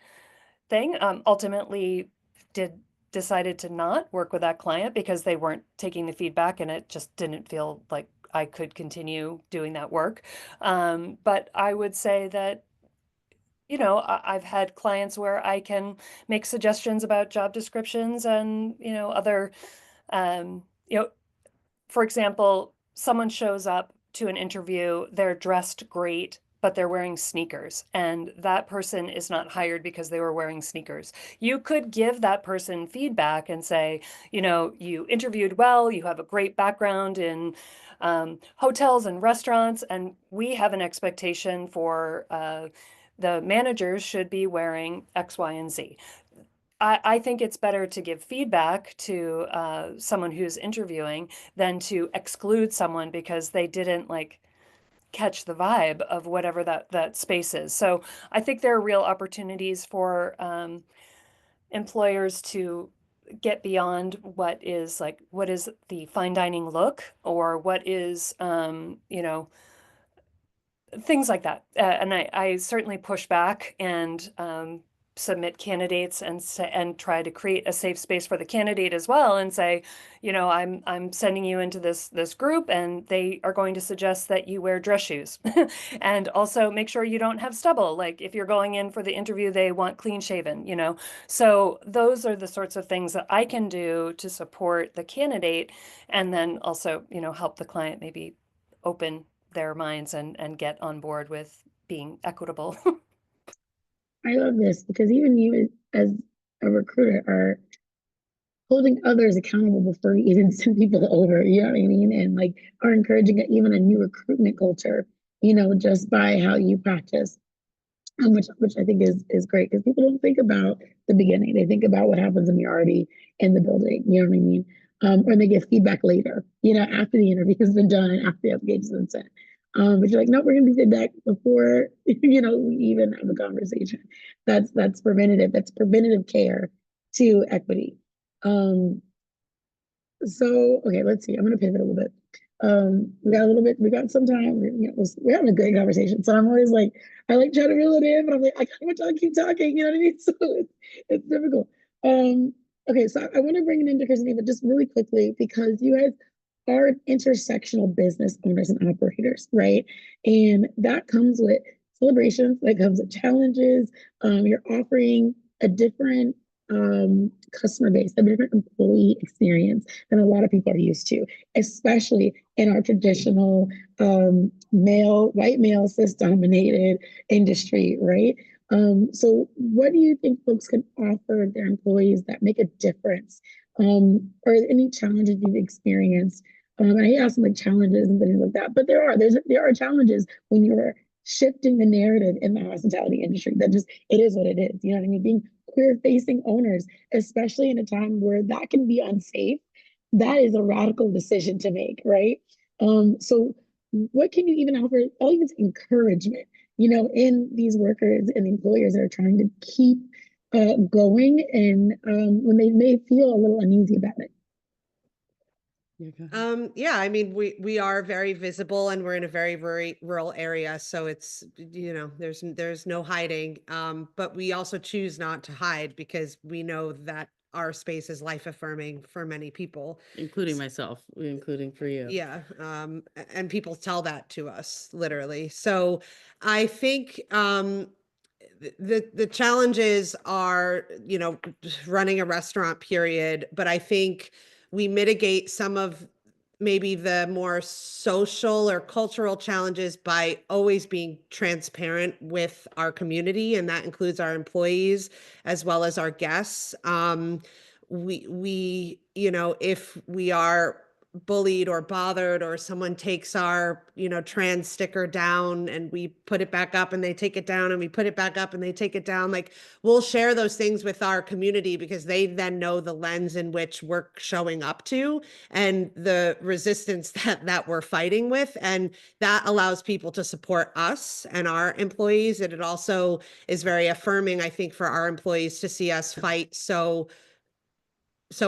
thing. Ultimately, decided to not work with that client because they weren't taking the feedback, and it just didn't feel like I could continue doing that work. But I would say that I've had clients where I can make suggestions about job descriptions and other um, you know for example, someone shows up to an interview, they're dressed great, but they're wearing sneakers, and that person is not hired because they were wearing sneakers. You could give that person feedback and say, you interviewed well, you have a great background in hotels and restaurants, and we have an expectation for the managers should be wearing X, Y, and Z. I think it's better to give feedback to someone who's interviewing than to exclude someone because they didn't catch the vibe of whatever that space is. So I think there are real opportunities for employers to get beyond what is the fine dining look, or what is things like that. And I certainly push back and submit candidates and try to create a safe space for the candidate as well, and say, I'm sending you into this group, and they are going to suggest that you wear dress shoes, and also make sure you don't have stubble. Like if you're going in for the interview, they want clean shaven. So those are the sorts of things that I can do to support the candidate, and then also help the client maybe open their minds and get on board with being equitable. I love this because even you as a recruiter are holding others accountable before you even send people over, you know what I mean? And like are encouraging even a new recruitment culture just by how you practice, which I think is great, because people don't think about the beginning. They think about what happens when you're already in the building. You know what I mean? Or they get feedback later, after the interview has been done and after the application's been sent. But you're like, no, we're gonna be feedback before we even have a conversation. That's preventative. That's preventative care to equity. So okay, let's see. I'm gonna pivot a little bit. We got some time. We're having a great conversation. So I'm always like, I like trying to reel it in, but I'm like, I kind of want y'all to keep talking. You know what I mean? So it's difficult. Okay, so I want to bring it into Christine, but just really quickly, because you guys are intersectional business owners and operators, right? And that comes with celebrations, that comes with challenges. You're offering a different customer base, a different employee experience than a lot of people are used to, especially in our traditional white male, cis-dominated industry, right? So what do you think folks can offer their employees that make a difference? Or any challenges you've experienced? And I asked like challenges and things like that, but there are challenges when you're shifting the narrative in the hospitality industry. That just, it is what it is. You know what I mean? Being queer facing owners, especially in a time where that can be unsafe, that is a radical decision to make, right? So what can you even offer? I'll even say encouragement, in these workers and employers that are trying to keep going, and when they may feel a little uneasy about it. Yeah, I mean, we are very visible, and we're in a very, very rural area. So it's, there's no hiding. But we also choose not to hide because we know that our space is life affirming for many people, including myself, including for you. Yeah. And people tell that to us literally. So I think, the challenges are, running a restaurant, period. But I think we mitigate some of maybe the more social or cultural challenges by always being transparent with our community, and that includes our employees as well as our guests. If we are bullied or bothered, or someone takes our trans sticker down and we put it back up and they take it down, and we put it back up and they take it down, like, we'll share those things with our community, because they then know the lens in which we're showing up to and the resistance that we're fighting with, and that allows people to support us and our employees. And it also is very affirming, I think, for our employees to see us fight so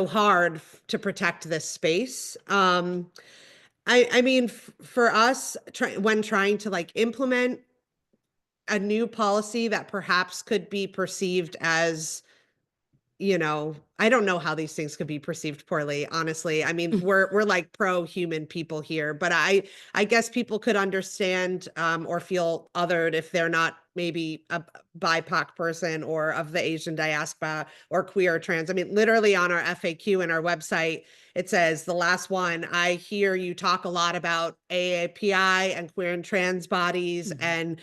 hard to protect this space. I mean, for us, when trying to like implement a new policy that perhaps could be perceived as, I don't know how these things could be perceived poorly, honestly. I mean, we're like pro-human people here, but I guess people could understand or feel othered if they're not maybe a BIPOC person or of the Asian diaspora or queer or trans. I mean, literally on our FAQ and our website, it says, the last one, I hear you talk a lot about AAPI and queer and trans bodies and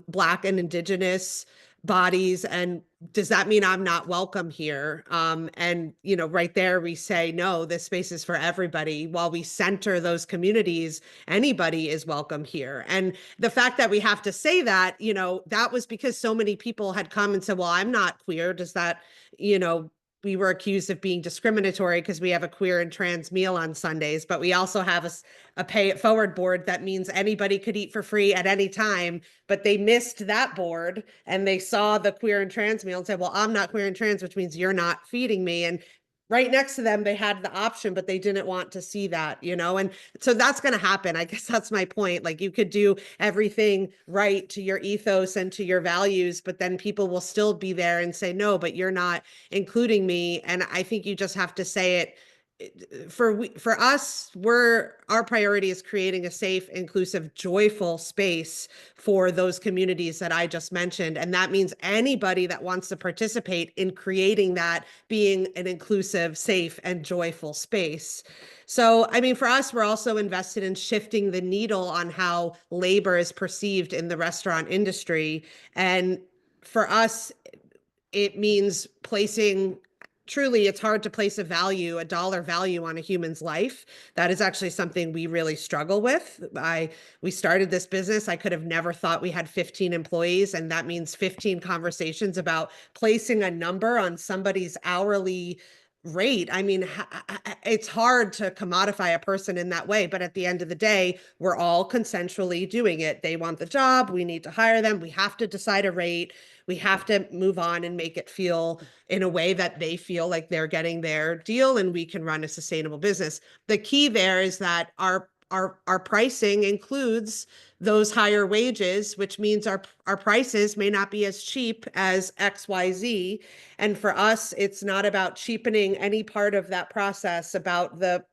Black and Indigenous bodies, and does that mean I'm not welcome here? And right there we say, no, this space is for everybody. While we center those communities, anybody is welcome here. And the fact that we have to say that, that was because so many people had come and said, well, I'm not queer. Does that, we were accused of being discriminatory because we have a queer and trans meal on Sundays, but we also have a pay it forward board that means anybody could eat for free at any time. But they missed that board and they saw the queer and trans meal and said, well, I'm not queer and trans, which means you're not feeding me. And right next to them, they had the option, but they didn't want to see that, and so that's going to happen. I guess that's my point. Like, you could do everything right to your ethos and to your values, but then people will still be there and say, no, but you're not including me. And I think you just have to say it. For us, our priority is creating a safe, inclusive, joyful space for those communities that I just mentioned. And that means anybody that wants to participate in creating that being an inclusive, safe, and joyful space. So, I mean, for us, we're also invested in shifting the needle on how labor is perceived in the restaurant industry. And for us, it means placing truly, it's hard to place a dollar value on a human's life. That is actually something we really struggle with. We started this business. I could have never thought we had 15 employees, and that means 15 conversations about placing a number on somebody's hourly rate. I mean, it's hard to commodify a person in that way, but at the end of the day, we're all consensually doing it. They want the job, we need to hire them, we have to decide a rate, we have to move on and make it feel in a way that they feel like they're getting their deal and we can run a sustainable business. The key there is that our pricing includes those higher wages, which means our prices may not be as cheap as XYZ. And for us, it's not about cheapening any part of that process, about the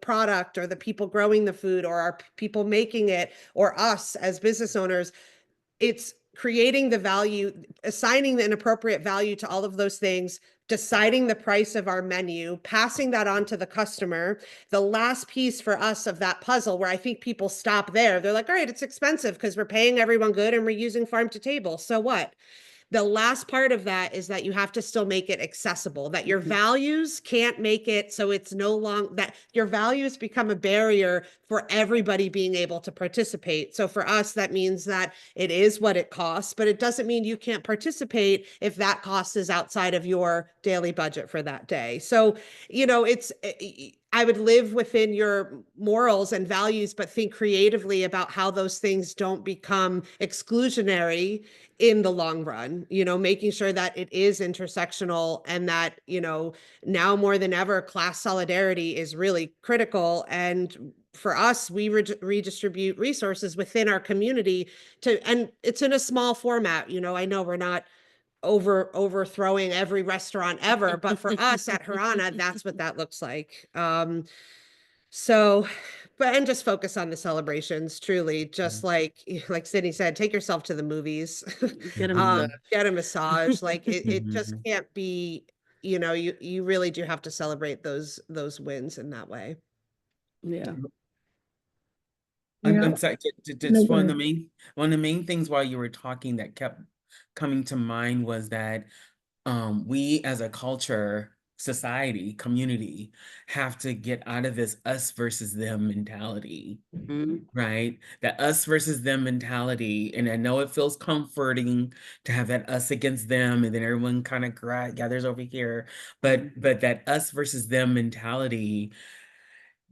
product or the people growing the food or our people making it or us as business owners. It's creating the value, assigning an appropriate value to all of those things, deciding the price of our menu, passing that on to the customer. The last piece for us of that puzzle, where I think people stop there, they're like, all right, it's expensive because we're paying everyone good and we're using farm to table. So what? The last part of that is that you have to still make it accessible, that your values can't make it so it's no longer that your values become a barrier for everybody being able to participate. So for us, that means that it is what it costs, but it doesn't mean you can't participate if that cost is outside of your daily budget for that day. So, I would live within your morals and values, but think creatively about how those things don't become exclusionary in the long run, making sure that it is intersectional and that, now more than ever, class solidarity is really critical. And for us, we redistribute resources within our community and it's in a small format. I know we're not overthrowing every restaurant ever, but for us at Harana, that's what that looks like. And just focus on the celebrations, truly, just like Sydney said, take yourself to the movies, Get a get a massage. Like it just Mhm. can't be, you really do have to celebrate those wins in that way. Yeah. I'm sorry, No, just go ahead. one of the main things while you were talking that kept coming to mind was that we as a culture, society, community, have to get out of this us versus them mentality, Mhm. right? That us versus them mentality. And I know it feels comforting to have that us against them, and then everyone kind of gathers over here. But that us versus them mentality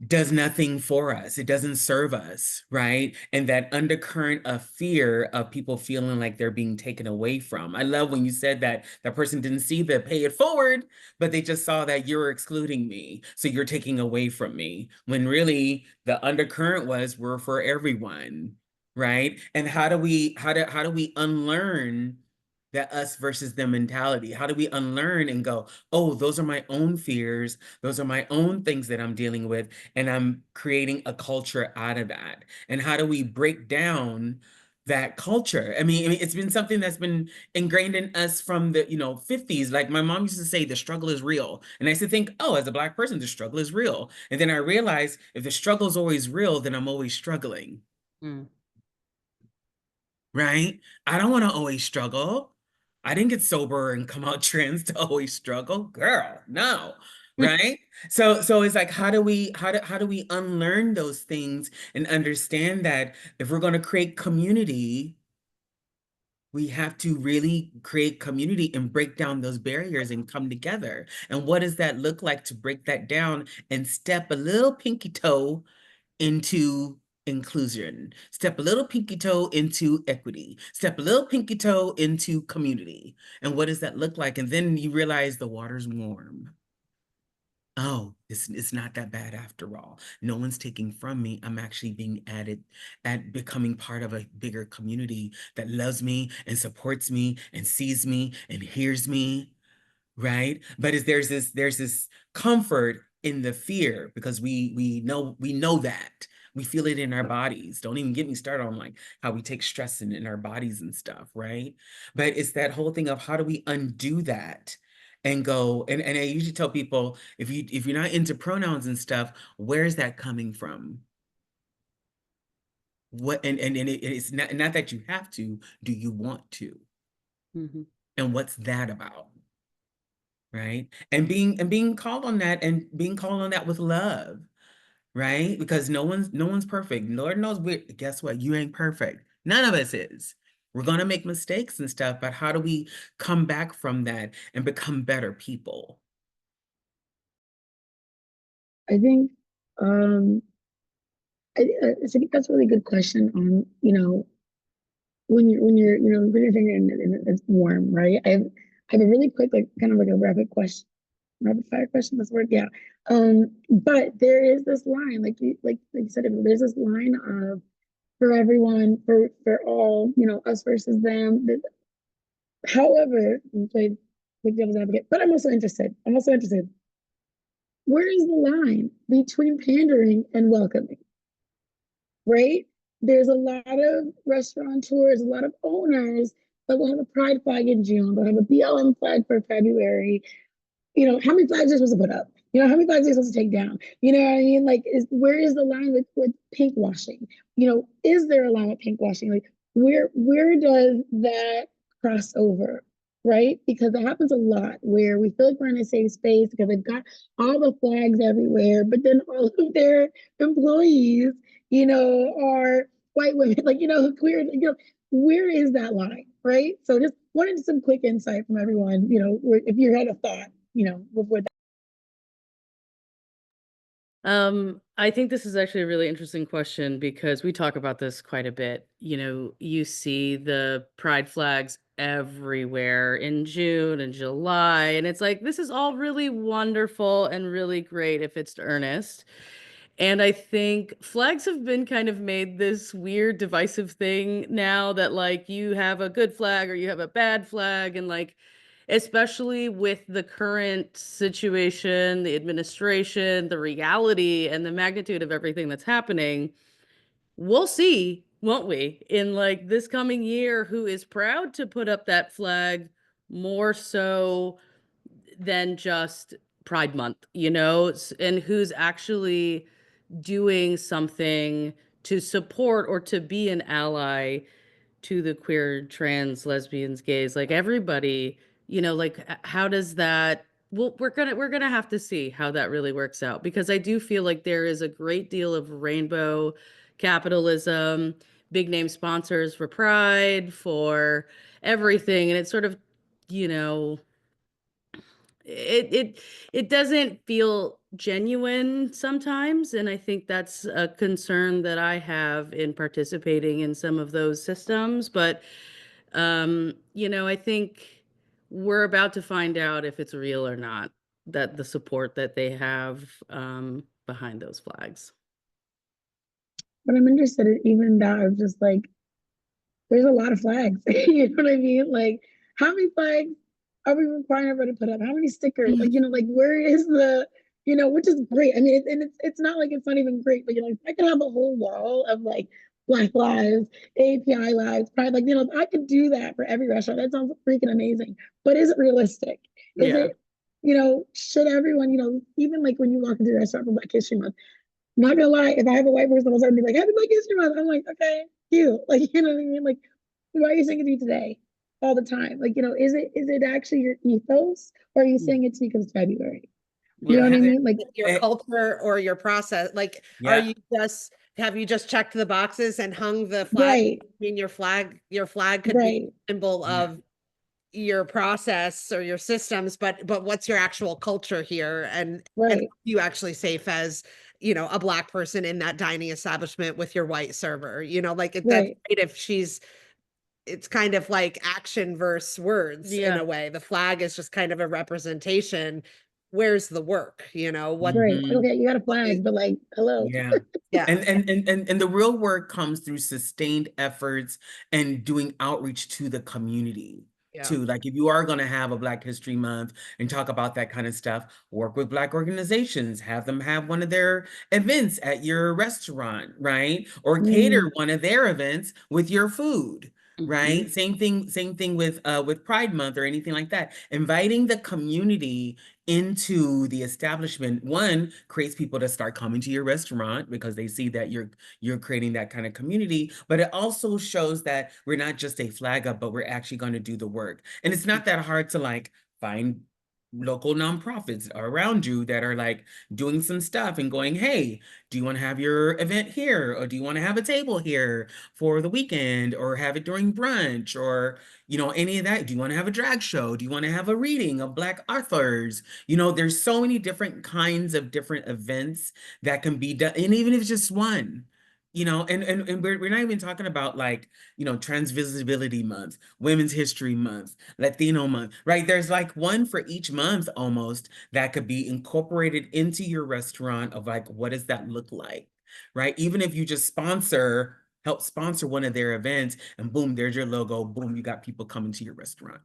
does nothing for us. It doesn't serve us, right? And that undercurrent of fear of people feeling like they're being taken away from. I love when you said that that person didn't see the pay it forward, but they just saw that you're excluding me. So you're taking away from me. When really the undercurrent was we're for everyone, right? And how do we unlearn that us versus them mentality? How do we unlearn and go, oh, those are my own fears. Those are my own things that I'm dealing with. And I'm creating a culture out of that. And how do we break down that culture? I mean, it's been something that's been ingrained in us from the 50s. Like my mom used to say, the struggle is real. And I used to think, oh, as a Black person, the struggle is real. And then I realized if the struggle is always real, then I'm always struggling. Mm. Right? I don't want to always struggle. I didn't get sober and come out trans to always struggle. Girl, no. Right? So it's like how do we unlearn those things and understand that if we're going to create community, we have to really create community and break down those barriers and come together. And what does that look like to break that down and step a little pinky toe into inclusion, step a little pinky toe into equity, step a little pinky toe into community? And what does that look like? And then you realize the water's warm. Oh, it's not that bad after all. No one's taking from me. I'm actually being added at becoming part of a bigger community that loves me and supports me and sees me and hears me, right? But there's this comfort in the fear because we know that. We feel it in our bodies. Don't even get me started on like how we take stress in our bodies and stuff, right? But it's that whole thing of how do we undo that and go, and I usually tell people if you're not into pronouns and stuff, where's that coming from? What and it's not that you have to, do you want to? Mhm. And what's that about? right? And being called on that, and being called on that with love, right? Because no one's perfect. Lord knows guess what? You ain't perfect. None of us is. We're gonna make mistakes and stuff, but how do we come back from that and become better people? I think I think that's a really good question on, when you're putting your finger in it and it's warm, right? I have a really quick, like kind of like a rapid fire question, that's the word, yeah. But there is this line, like you said, there's this line of for everyone, for all, us versus them. However, I'm playing like devil's advocate, but I'm also interested. Where is the line between pandering and welcoming? Right? There's a lot of restaurateurs, a lot of owners that will have a pride flag in June, they'll have a BLM flag for February. How many flags are you supposed to put up? How many flags are you supposed to take down? You know what I mean? Like, where is the line with pink washing? Is there a line with pink washing? Like, where does that cross over? Right? Because it happens a lot where we feel like we're in a safe space because they've got all the flags everywhere, but then all of their employees, are white women, like, queer, where is that line? Right? So just wanted some quick insight from everyone, if you had a thought, before that. I think this is actually a really interesting question because we talk about this quite a bit. You see the pride flags everywhere in June and July, and it's like, this is all really wonderful and really great if it's earnest. And I think flags have been kind of made this weird divisive thing now that like you have a good flag or you have a bad flag, and like especially with the current situation, the administration, the reality, and the magnitude of everything that's happening, we'll see, won't we, in like this coming year, who is proud to put up that flag more so than just Pride Month, and who's actually doing something to support or to be an ally to the queer, trans, lesbians, gays, like everybody, like how does that, well, we're gonna have to see how that really works out, because I do feel like there is a great deal of rainbow capitalism, big name sponsors for Pride, for everything, and it's sort of, you know, it doesn't feel genuine sometimes, and I think that's a concern that I have in participating in some of those systems. But I think we're about to find out if it's real or not, that the support that they have behind those flags. But I'm interested in even that of just like, there's a lot of flags. You know what I mean? Like, how many flags are we requiring everybody to put up? How many stickers? Like, like where is which is great. I mean, it's not like it's not even great, but I could have a whole wall of like Black Lives, API Lives, Pride. Like, I could do that for every restaurant. That sounds freaking amazing. But is it realistic? Is Yeah. it, should everyone, even like when you walk into a restaurant for Black History Month, not gonna lie, if I have a white person, I'll be like, Happy Black History Month. I'm like, okay, cute. Like, you know what I mean? Like, why are you singing to me today? All the time. Like, is it actually your ethos, or are you saying it to me because it's February? You know what I mean? Like your culture or your process. Like, Yeah. have you just checked the boxes and hung the flag? right, I mean, your flag could be right, a symbol Yeah. of your process or your systems, but what's your actual culture here? And right, you actually safe as, a Black person in that dining establishment with your white server, like that's right, great if it's kind of like action versus words in Yeah. a way. The flag is just kind of a representation. Where's the work? right. Mhm. Okay, you got a what is, flag, but like, hello. Yeah. yeah. And the real work comes through sustained efforts and doing outreach to the community Yeah. too. Like, if you are going to have a Black History Month and talk about that kind of stuff, work with Black organizations, have them have one of their events at your restaurant, right? Or cater Mm, one of their events with your food. Mhm. Right. Same thing with Pride Month or anything like that. Inviting the community into the establishment, one, creates people to start coming to your restaurant because they see that you're creating that kind of community, but it also shows that we're not just a flag up, but we're actually going to do the work. And it's not that hard to like find local nonprofits around you that are like doing some stuff and going, hey, do you want to have your event here? Or do you want to have a table here for the weekend, or have it during brunch, or, you know, any of that? Do you want to have a drag show? Do you want to have a reading of Black authors? You know, there's so many different kinds of different events that can be done. And even if it's just one, you know, and we're not even talking about like, you know, Trans Visibility Month, Women's History Month, Latino Month, right? There's like one for each month almost that could be incorporated into your restaurant of like, what does that look like, right? Even if you just help sponsor one of their events, and boom, there's your logo, boom, you got people coming to your restaurant,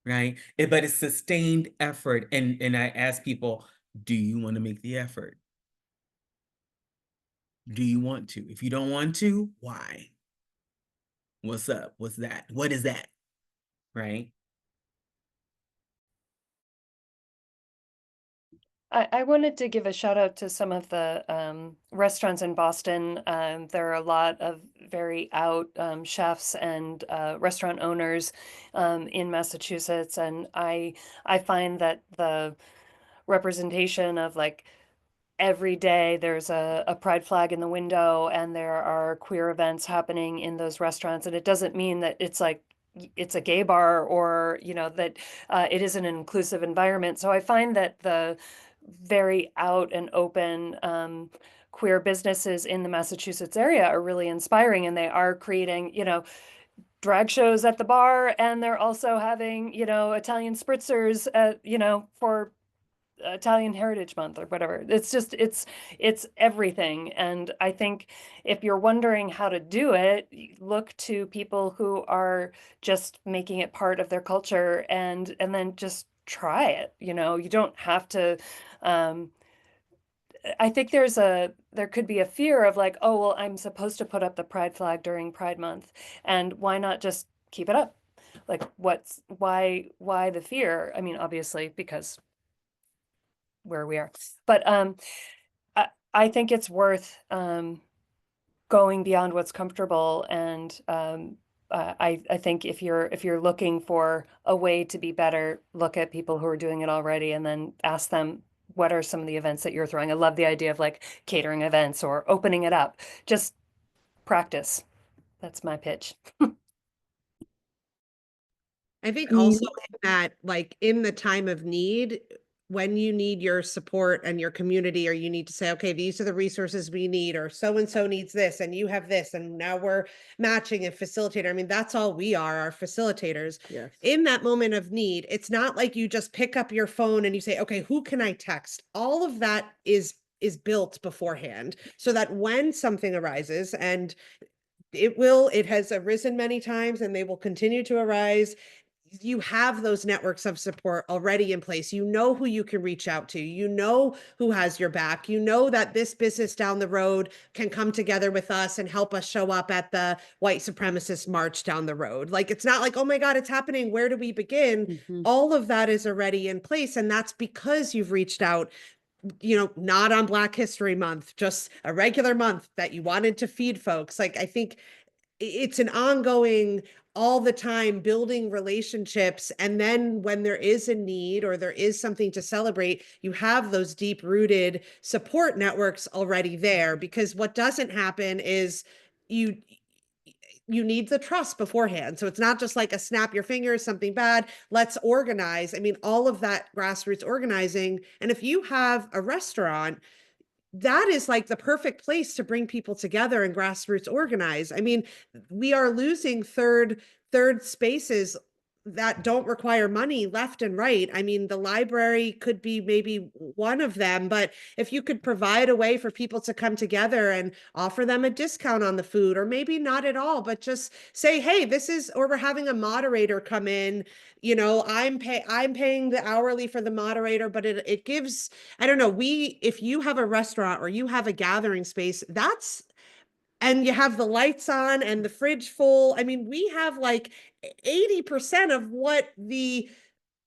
right? But it's sustained effort. And I ask people, do you want to make the effort? Do you want to? If you don't want to, why? What's up? What's that? What is that? Right? I wanted to give a shout out to some of the restaurants in Boston. There are a lot of very out chefs and restaurant owners in Massachusetts, and I find that the representation of like every day there's a pride flag in the window and there are queer events happening in those restaurants, and it doesn't mean that it's like it's a gay bar or you know that it isn't an inclusive environment. So I find that the very out and open queer businesses in the Massachusetts area are really inspiring, and they are creating, you know, drag shows at the bar, and they're also having, you know, Italian spritzers, you know, for Italian Heritage Month or whatever. It's just it's everything. And I think if you're wondering how to do it, look to people who are just making it part of their culture, and then just try it. You know, you don't have to I think there could be a fear of like, oh, well, I'm supposed to put up the pride flag during Pride Month, and why not just keep it up? Like, why the fear? I mean, obviously, because where we are, but I think it's worth going beyond what's comfortable, and I think if you're looking for a way to be better, look at people who are doing it already, and then ask them, what are some of the events that you're throwing? I love the idea of like catering events or opening it up. Just practice. That's my pitch. I think also in that, like in the time of need, when you need your support and your community, or you need to say, okay, these are the resources we need, or so-and-so needs this, and you have this, and now we're matching and facilitator. I mean, that's all we are, our facilitators. Yes. In that moment of need, it's not like you just pick up your phone and you say, okay, who can I text? All of that is built beforehand so that when something arises, and it has arisen many times and they will continue to arise, you have those networks of support already in place. You know who you can reach out to. You know who has your back. You know that this business down the road can come together with us and help us show up at the white supremacist march down the road. Like, it's not like, oh my God, it's happening. Where do we begin? Mm-hmm. All of that is already in place. And that's because you've reached out, you know, not on Black History Month, just a regular month that you wanted to feed folks. Like, I think it's an ongoing, all the time building relationships. And then when there is a need or there is something to celebrate, you have those deep rooted support networks already there. Because what doesn't happen is you need the trust beforehand. So it's not just like a snap your fingers, something bad, let's organize. I mean, all of that grassroots organizing. And if you have a restaurant, that is like the perfect place to bring people together and grassroots organize. I mean, we are losing third spaces that don't require money left and right. I mean, the library could be maybe one of them, but if you could provide a way for people to come together and offer them a discount on the food, or maybe not at all, but just say, hey, this is, or we're having a moderator come in, you know, I'm paying the hourly for the moderator, but it gives, I don't know, if you have a restaurant or you have a gathering space, and you have the lights on and the fridge full. I mean, we have like 80% of what the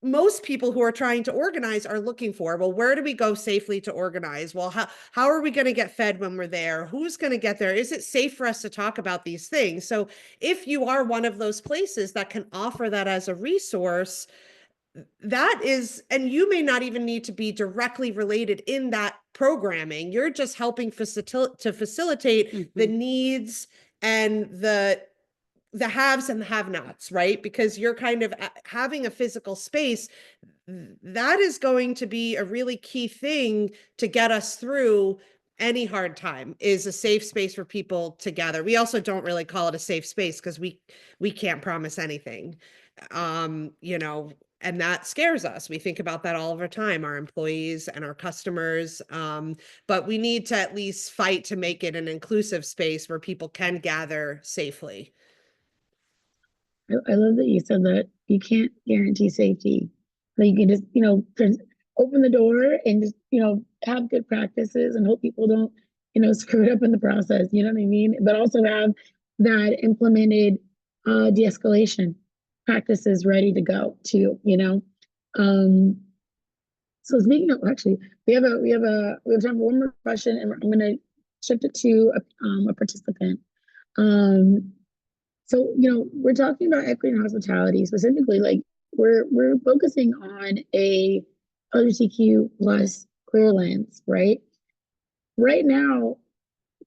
most people who are trying to organize are looking for. Well, where do we go safely to organize? Well, how are we going to get fed when we're there? Who's going to get there? Is it safe for us to talk about these things? So if you are one of those places that can offer that as a resource, that is, and you may not even need to be directly related in that programming. You're just helping to facilitate the needs and the haves and the have-nots, right? Because you're kind of having a physical space. That is going to be a really key thing to get us through any hard time, is a safe space for people to gather. We also don't really call it a safe space because we can't promise anything. You know, and that scares us. We think about that all of our time, our employees and our customers. But we need to at least fight to make it an inclusive space where people can gather safely. I love that you said that you can't guarantee safety. That you can just, just open the door and just, have good practices and hope people don't, screw it up in the process. You know what I mean? But also have that implemented de-escalation practices ready to go too, So speaking of, actually, we have time for one more question, and I'm going to shift it to a participant. So, we're talking about equity and hospitality specifically. Like, we're focusing on a LGBTQ plus queer lens, right? Right now,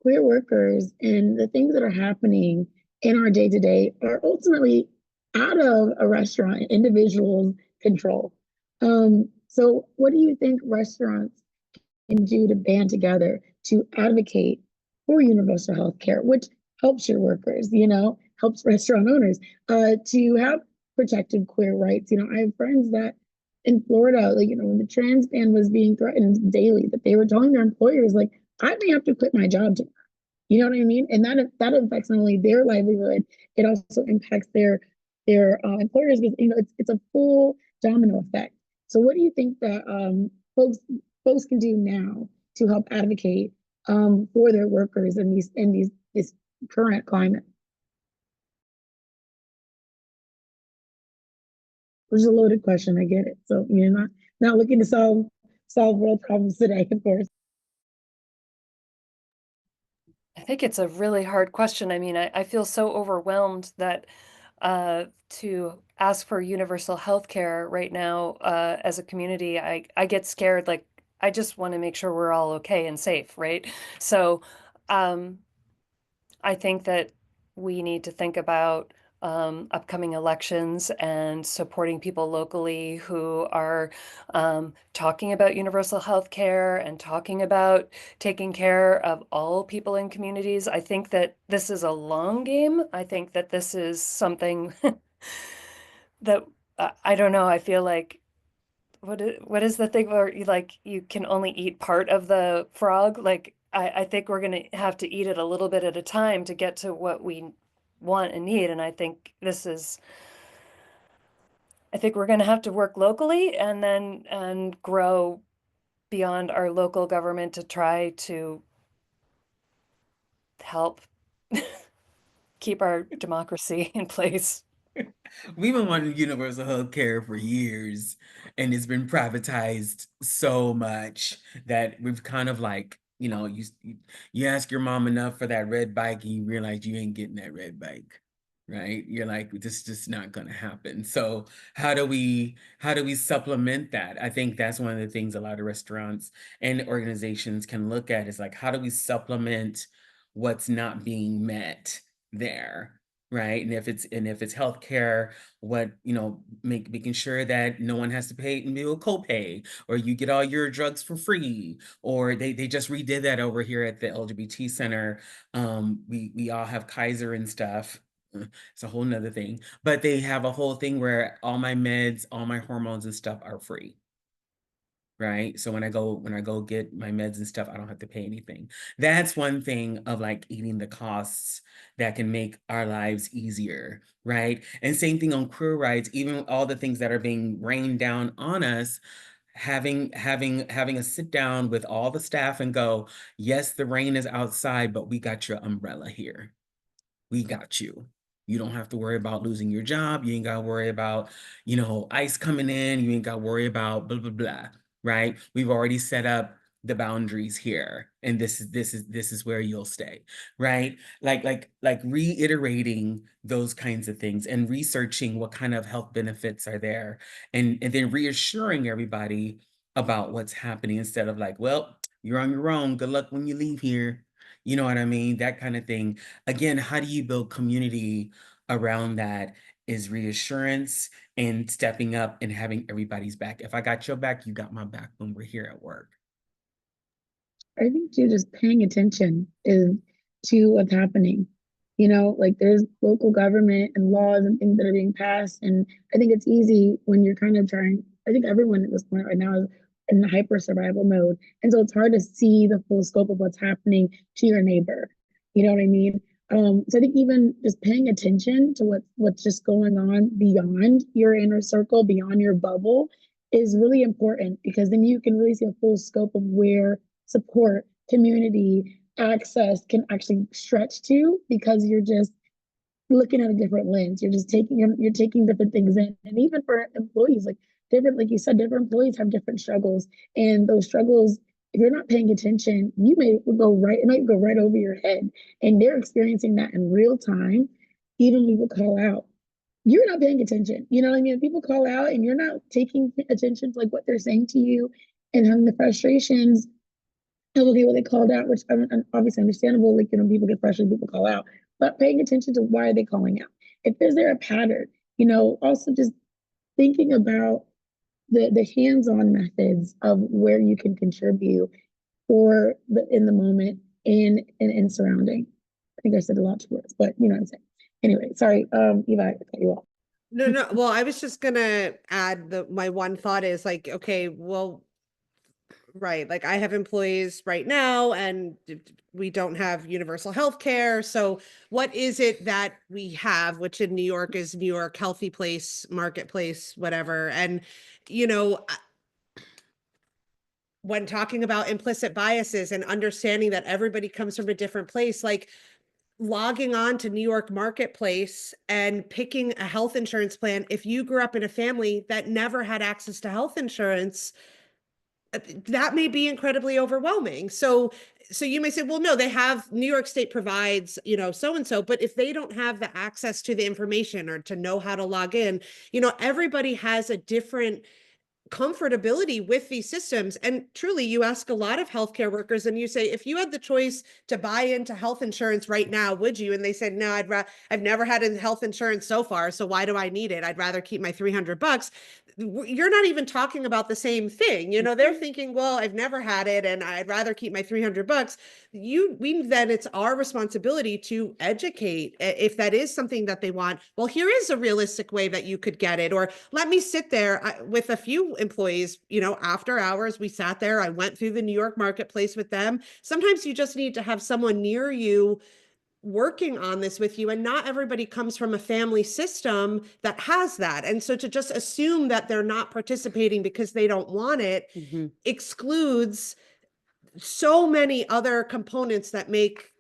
queer workers and the things that are happening in our day to day are ultimately out of a restaurant individual's control. So, what do you think restaurants can do to band together to advocate for universal health care, which helps your workers, helps restaurant owners to have protected queer rights? I have friends that in Florida, when the trans ban was being threatened daily, that they were telling their employers, like, I may have to quit my job tomorrow. You know what I mean? And that affects not only their livelihood, it also impacts their employers, because it's a full domino effect. So what do you think that folks can do now to help advocate for their workers in this current climate? Which is a loaded question, I get it. So not looking to solve world problems today, of course. I think it's a really hard question. I mean, I feel so overwhelmed that to ask for universal health care right now as a community, I get scared. Like, I just want to make sure we're all okay and safe, right? So I think that we need to think about upcoming elections and supporting people locally who are talking about universal health care and talking about taking care of all people in communities. I think that this is a long game. I think that this is something that I don't know. I feel like what is the thing where you can only eat part of the frog? Like, I think we're gonna have to eat it a little bit at a time to get to what we want and need. And I think we're gonna have to work locally and grow beyond our local government to try to help keep our democracy in place. We've been wanting universal health care for years, and it's been privatized so much that we've kind of like, you ask your mom enough for that red bike and you realize you ain't getting that red bike, right? You're like, this is just not going to happen. So how do we supplement that? I think that's one of the things a lot of restaurants and organizations can look at, is like, how do we supplement what's not being met there? Right. And if it's healthcare, making sure that no one has to pay a copay, or you get all your drugs for free, or they just redid that over here at the LGBT center. We all have Kaiser and stuff. It's a whole nother thing, but they have a whole thing where all my meds, all my hormones and stuff are free. Right. So when I go get my meds and stuff, I don't have to pay anything. That's one thing of like eating the costs that can make our lives easier. Right. And same thing on queer rights, even all the things that are being rained down on us, having a sit down with all the staff and go, yes, the rain is outside, but we got your umbrella here. We got you. You don't have to worry about losing your job. You ain't got to worry about, ice coming in. You ain't got to worry about blah, blah, blah. Right? We've already set up the boundaries here, and this is where you'll stay, right? Like reiterating those kinds of things and researching what kind of health benefits are there, and then reassuring everybody about what's happening, instead of like, well, you're on your own, good luck when you leave here. You know what I mean? That kind of thing. Again, how do you build community around that? Is reassurance and stepping up and having everybody's back. If I got your back, you got my back when we're here at work. I think too, just paying attention is to what's happening. You know, like there's local government and laws and things that are being passed. And I think it's easy when you're kind of trying, I think everyone at this point right now is in hyper survival mode. And so it's hard to see the full scope of what's happening to your neighbor. You know what I mean? So I think even just paying attention to what's just going on beyond your inner circle, beyond your bubble, is really important, because then you can really see a full scope of where support, community, access can actually stretch to, because you're just looking at a different lens. You're taking different things in. And even for employees, like you said, different employees have different struggles. And those struggles, if you're not paying attention, it might go right over your head. And they're experiencing that in real time. Even people call out, you're not paying attention. You know what I mean? People call out and you're not taking attention to like what they're saying to you, and having the frustrations of, okay, well, they called out, which obviously understandable. Like, you know, people get frustrated, people call out, but paying attention to why are they calling out? Is there a pattern? You know, also just thinking about the hands-on methods of where you can contribute for in the moment and surrounding. I think I said a lot of words, but you know what I'm saying. Anyway, sorry, Eva, I cut you off. No. Well, I was just gonna add my one thought is like, okay, well, right. Like I have employees right now and we don't have universal health care. So what is it that we have, which in New York is New York Healthy Place, Marketplace, whatever. And, you know, when talking about implicit biases and understanding that everybody comes from a different place, like logging on to New York Marketplace and picking a health insurance plan, if you grew up in a family that never had access to health insurance, that may be incredibly overwhelming. So you may say, well, no, they have, New York State provides, you know, so-and-so, but if they don't have the access to the information or to know how to log in, you know, everybody has a different comfortability with these systems. And truly, you ask a lot of healthcare workers and you say, if you had the choice to buy into health insurance right now, would you? And they said, no, I've never had health insurance so far, so why do I need it? I'd rather keep my $300. You're not even talking about the same thing. You know, they're thinking, well, I've never had it and I'd rather keep my $300. Then it's our responsibility to educate if that is something that they want. Well, here is a realistic way that you could get it. Or let me sit there with a few employees, you know, after hours, we sat there, I went through the New York Marketplace with them. Sometimes you just need to have someone near you working on this with you, and not everybody comes from a family system that has that. And so to just assume that they're not participating because they don't want it excludes so many other components that make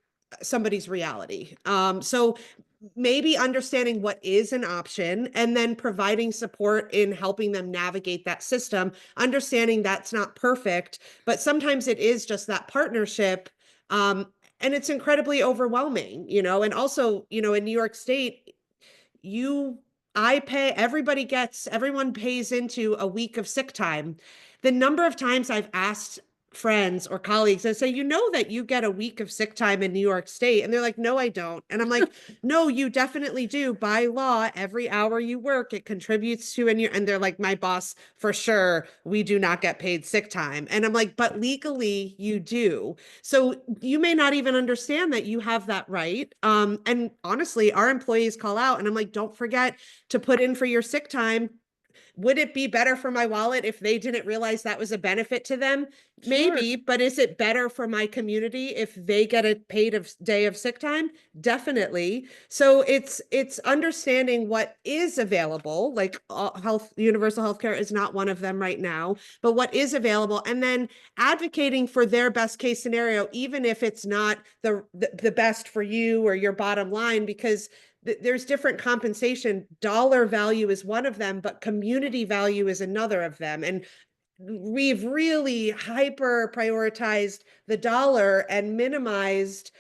somebody's reality. So maybe understanding what is an option and then providing support in helping them navigate that system, understanding that's not perfect, but sometimes it is just that partnership. And it's incredibly overwhelming, you know, and also, you know, in New York State, everyone pays into a week of sick time. The number of times I've asked friends or colleagues and say, you know that you get a week of sick time in New York State? And they're like, no, I don't. And I'm like, no, you definitely do. By law, every hour you work, it contributes to, and they're like, my boss, for sure, we do not get paid sick time. And I'm like, but legally you do. So you may not even understand that you have that right. And honestly, our employees call out and I'm like, don't forget to put in for your sick time. Would it be better for my wallet if they didn't realize that was a benefit to them? Maybe, but is it better for my community if they get a paid day of sick time? Definitely. So it's understanding what is available, like universal healthcare is not one of them right now, but what is available, and then advocating for their best case scenario, even if it's not the best for you or your bottom line, because there's different compensation. Dollar value is one of them, but community value is another of them. And we've really hyper prioritized the dollar and minimized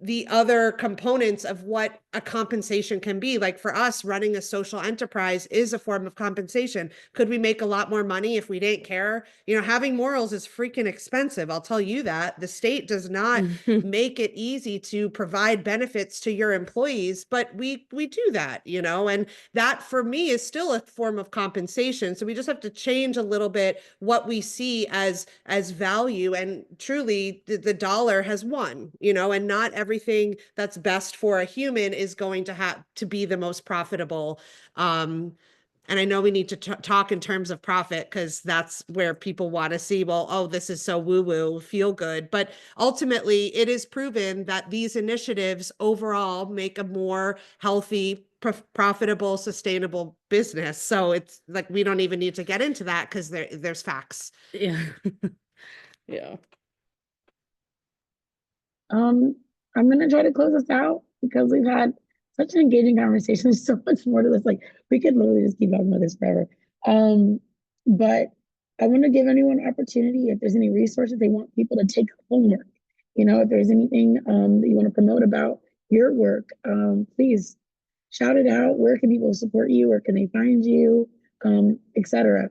the other components of what a compensation can be. Like for us, running a social enterprise is a form of compensation. Could we make a lot more money if we didn't care? You know, having morals is freaking expensive. I'll tell you that. The state does not make it easy to provide benefits to your employees, but we do that, you know, and that for me is still a form of compensation. So we just have to change a little bit what we see as value, and truly the dollar has won, you know, and not everything that's best for a human is going to have to be the most profitable. And I know we need to talk in terms of profit, because that's where people want to see, well, oh, this is so woo-woo, feel good. But ultimately, it is proven that these initiatives overall make a more healthy, profitable, sustainable business. So it's like, we don't even need to get into that, because there's facts. Yeah. Yeah. I'm gonna try to close this out because we've had such an engaging conversation. There's so much more to this. Like, we could literally just keep talking about this forever. But I want to give anyone an opportunity, if there's any resources they want people to take homework, you know, if there's anything that you want to promote about your work, please shout it out. Where can people support you? Where can they find you? Etc.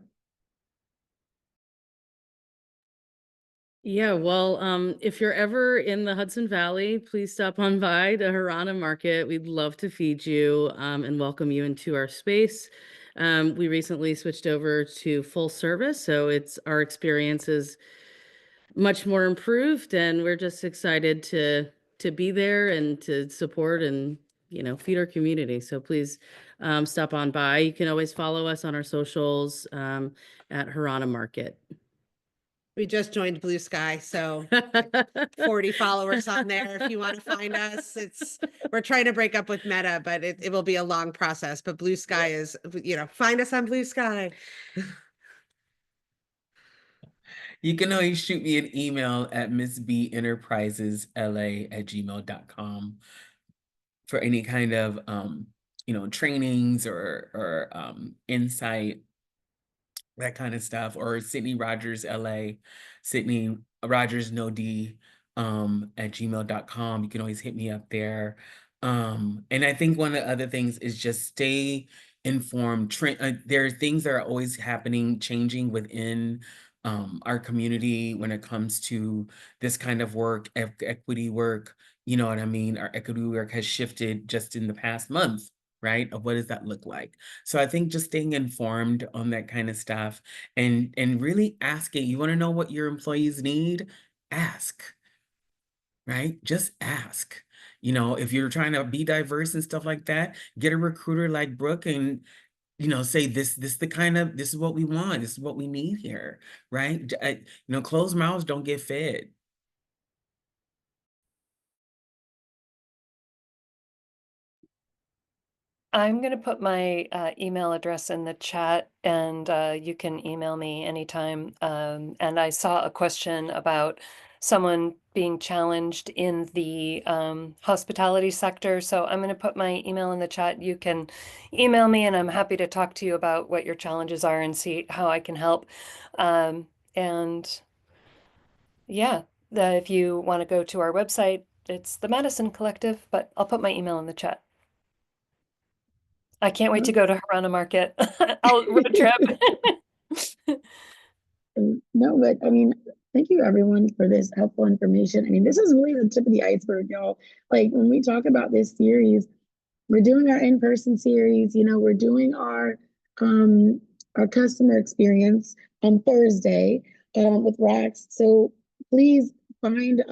Yeah, well, if you're ever in the Hudson Valley, please stop on by the Harana Market. We'd love to feed you and welcome you into our space. We recently switched over to full service, so our experience is much more improved, and we're just excited to be there and to support and, you know, feed our community. So please stop on by. You can always follow us on our socials at Harana Market. We just joined Blue Sky, so 40 followers on there. If you want to find us, we're trying to break up with Meta, but it will be a long process. But Blue Sky is, you know, find us on Blue Sky. You can always shoot me an email at missbenterprisesla@gmail.com for any kind of you know, trainings or insight, that kind of stuff, or Sydney Rogers LA, Sydney Rogers no D at gmail.com. You can always hit me up there. And I think one of the other things is just stay informed. There are things that are always happening, changing within our community when it comes to this kind of work, equity work. You know what I mean? Our equity work has shifted just in the past month, right? Of what does that look like? So I think just staying informed on that kind of stuff and really asking, you want to know what your employees need? Ask, right? Just ask. You know, if you're trying to be diverse and stuff like that, get a recruiter like Brooke and, you know, say this is what we want. This is what we need here, right? You know, closed mouths don't get fed. I'm going to put my email address in the chat, and you can email me anytime. And I saw a question about someone being challenged in the hospitality sector. So I'm going to put my email in the chat. You can email me, and I'm happy to talk to you about what your challenges are and see how I can help. And yeah, if you want to go to our website, it's the Madison Collective, but I'll put my email in the chat. I can't wait to go to Harana Market. I'll road trip. No, but I mean, thank you everyone for this helpful information. I mean, this is really the tip of the iceberg, y'all. Like, when we talk about this series, we're doing our in-person series, you know, we're doing our customer experience on Thursday with Rax. So please find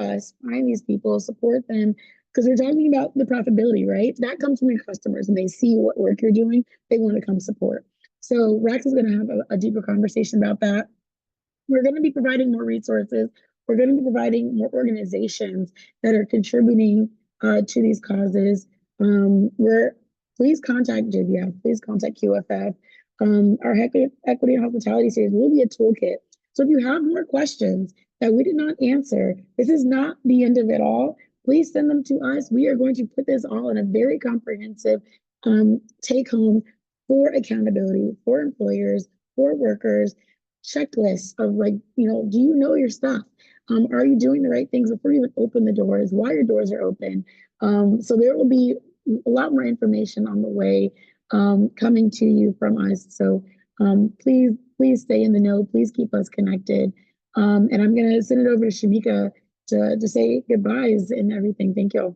these people, support them, because we're talking about the profitability, right? That comes from your customers, and they see what work you're doing, they want to come support. So Rax is going to have a deeper conversation about that. We're going to be providing more resources. We're going to be providing more organizations that are contributing to these causes. Please contact JBF, please contact QFF. Our Equity and Hospitality series will be a toolkit. So if you have more questions that we did not answer, this is not the end of it all. Please send them to us. We are going to put this all in a very comprehensive take home for accountability, for employers, for workers, checklist of like, do you know your stuff? Are you doing the right things before you even open the doors, while your doors are open? So there will be a lot more information on the way coming to you from us. So please stay in the know. Please keep us connected. And I'm going to send it over to Shamika to say goodbyes and everything. Thank you.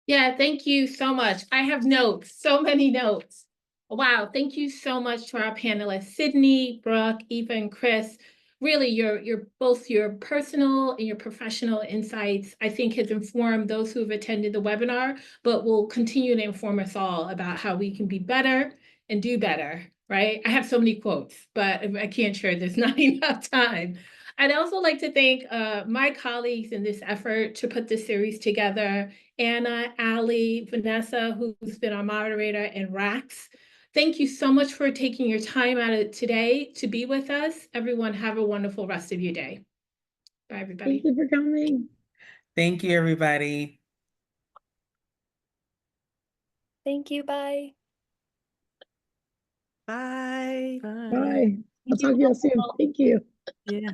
Yeah, thank you so much. I have notes, so many notes. Wow, thank you so much to our panelists, Sydney, Brooke, Eva, and Chris. Really, your both your personal and your professional insights, I think, has informed those who have attended the webinar, but will continue to inform us all about how we can be better and do better, right? I have so many quotes, but I can't share, there's not enough time. I'd also like to thank my colleagues in this effort to put this series together, Anna, Ali, Vanessa, who's been our moderator, and Rax. Thank you so much for taking your time out of today to be with us. Everyone, have a wonderful rest of your day. Bye, everybody. Thank you for coming. Thank you, everybody. Thank you. Bye. Bye. Bye. I'll Thank you talk to y'all soon. all. Thank you. Yeah.